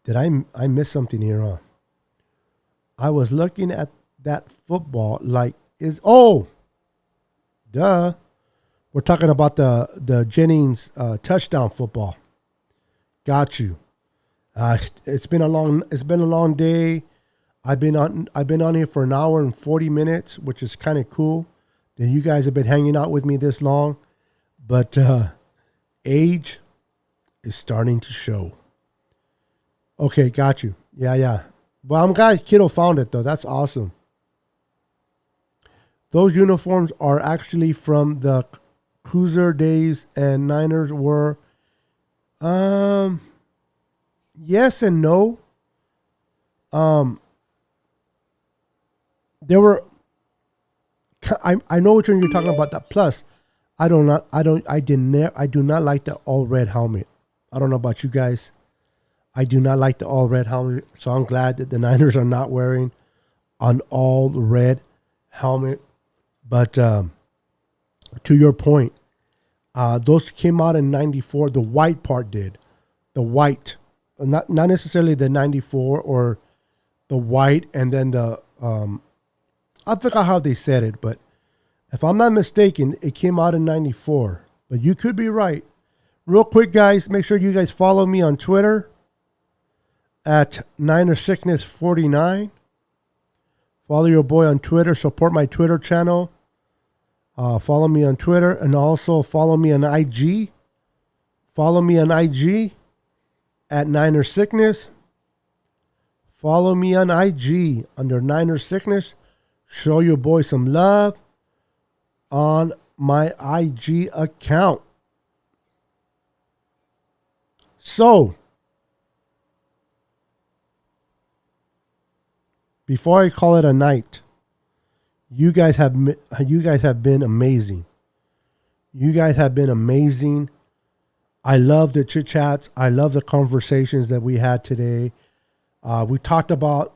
S1: Did I miss something here, huh? I was looking at that football like duh. We're talking about the Jennings touchdown football. Got you. It's been a long day. I've been on here for an hour and 40 minutes, which is kind of cool that you guys have been hanging out with me this long. But age is starting to show. Okay, got you. Yeah. Well, I'm glad Kittle found it though. That's awesome. Those uniforms are actually from the Cruiser days, and Niners were yes and no. There were. I know which one you're talking about. That plus, I do not like the all red helmet. I don't know about you guys. I do not like the all red helmet, so I'm glad that the Niners are not wearing an all red helmet. But to your point, those came out in '94. The white part did. The white, not necessarily the '94 or the white, and then the I forgot how they said it, but if I'm not mistaken, it came out in '94. But you could be right. Real quick, guys, make sure you guys follow me on Twitter at NinerSickness49. Follow your boy on Twitter. Support my Twitter channel. Follow me on Twitter and also follow me on IG. Follow me on IG at Niner Sickness. Follow me on IG under Niner Sickness. Show your boy some love on my IG account. So, before I call it a night, you guys have been amazing. You guys have been amazing. I love the chit chats. I love the conversations that we had today. We talked about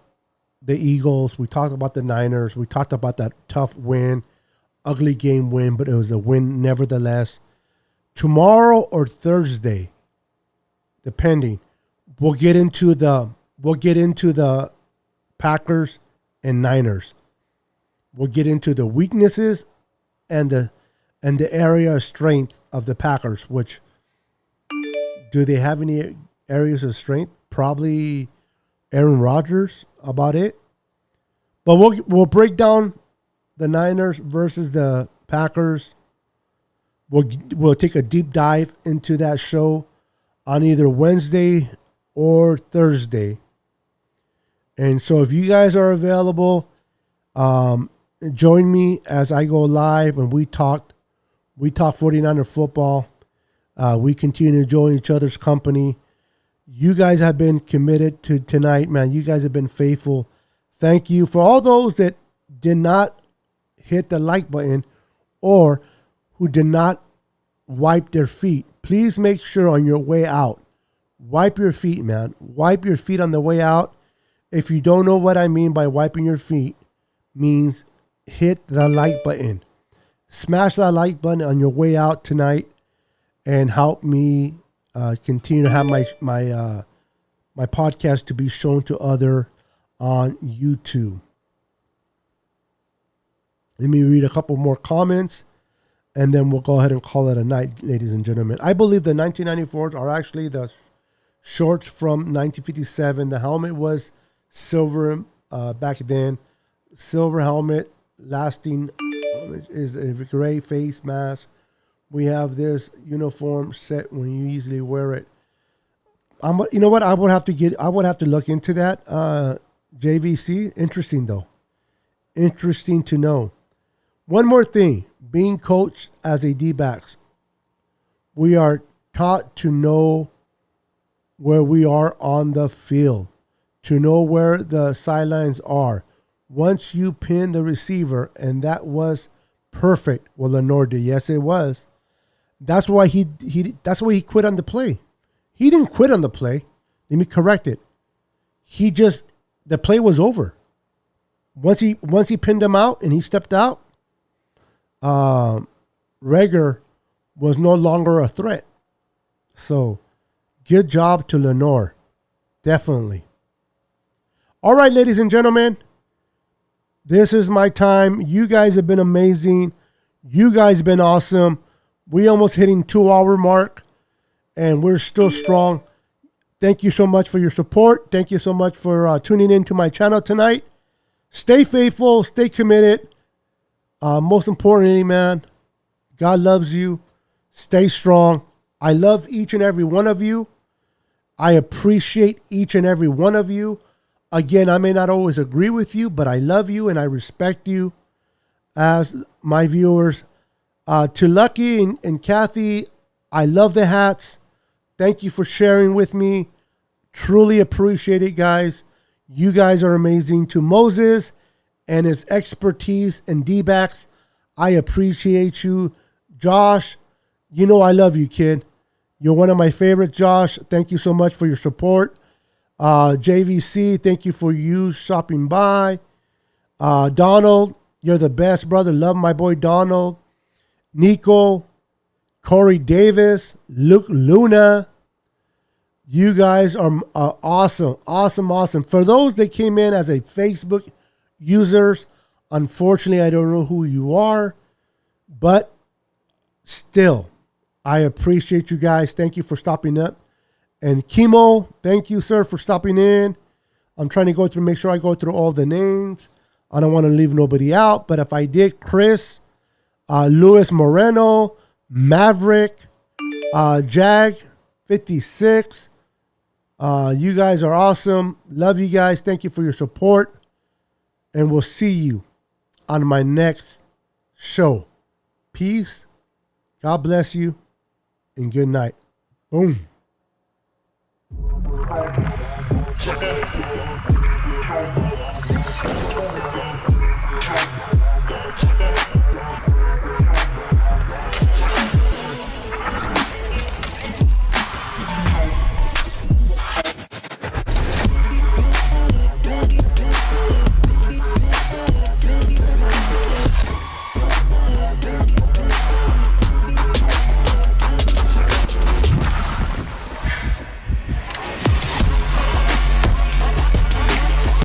S1: the Eagles. We talked about the Niners. We talked about that tough win, ugly game win, but it was a win nevertheless. Tomorrow or Thursday, depending, we'll get into the Packers and Niners. We'll get into the weaknesses and the area of strength of the Packers, which do they have any areas of strength? Probably Aaron Rodgers, about it. But we'll break down the Niners versus the Packers. We'll take a deep dive into that show on either Wednesday or Thursday. And so if you guys are available, join me as I go live and we talk 49er football. We continue to enjoy each other's company. You guys have been committed to tonight, man. You guys have been faithful. Thank you. For all those that did not hit the like button or who did not wipe their feet, please make sure on your way out, wipe your feet, man. Wipe your feet on the way out. If you don't know what I mean by wiping your feet, means hit the like button. Smash that like button on your way out tonight and help me continue to have my podcast to be shown to other on YouTube. Let me read a couple more comments and then we'll go ahead and call it a night, ladies and gentlemen. I believe the 1994s are actually the shorts from 1957. The helmet was silver back then. Silver helmet, lasting is a gray face mask. We have this uniform set when you usually wear it. You know what? I would have to look into that. JVC, interesting though. Interesting to know. One more thing, being coached as a D-backs, we are taught to know where we are on the field, to know where the sidelines are. Once you pin the receiver, and that was perfect. Well, Lenore did. Yes, it was. That's why he quit on the play. He didn't quit on the play. Let me correct it. The play was over. Once he pinned him out and he stepped out, Reagor was no longer a threat. So, good job to Lenore. Definitely. All right, ladies and gentlemen. This is my time. You guys have been amazing. You guys have been awesome. We almost hitting 2-hour mark, and we're still strong. Thank you so much for your support. Thank you so much for tuning into my channel tonight. Stay faithful. Stay committed. Most importantly, man, God loves you. Stay strong. I love each and every one of you. I appreciate each and every one of you. Again, I may not always agree with you, but I love you and I respect you as my viewers. To Lucky and Kathy, I love the hats. Thank you for sharing with me. Truly appreciate it, guys. You guys are amazing. To Moses and his expertise in D-backs, I appreciate you. Josh, you know I love you, kid. You're one of my favorites, Josh. Thank you so much for your support. JVC, thank you for you stopping by. Donald, you're the best, brother. Love my boy Donald. Nico, Corey Davis, Luke Luna. You guys are awesome, awesome, awesome. For those that came in as a Facebook users, unfortunately, I don't know who you are, but still, I appreciate you guys. Thank you for stopping up. And Chemo, thank you, sir, for stopping in. I'm trying to make sure I go through all the names. I don't want to leave nobody out, but if I did, Chris, Luis Moreno, Maverick, Jag 56. You guys are awesome. Love you guys. Thank you for your support. And we'll see you on my next show. Peace. God bless you. And good night. Boom.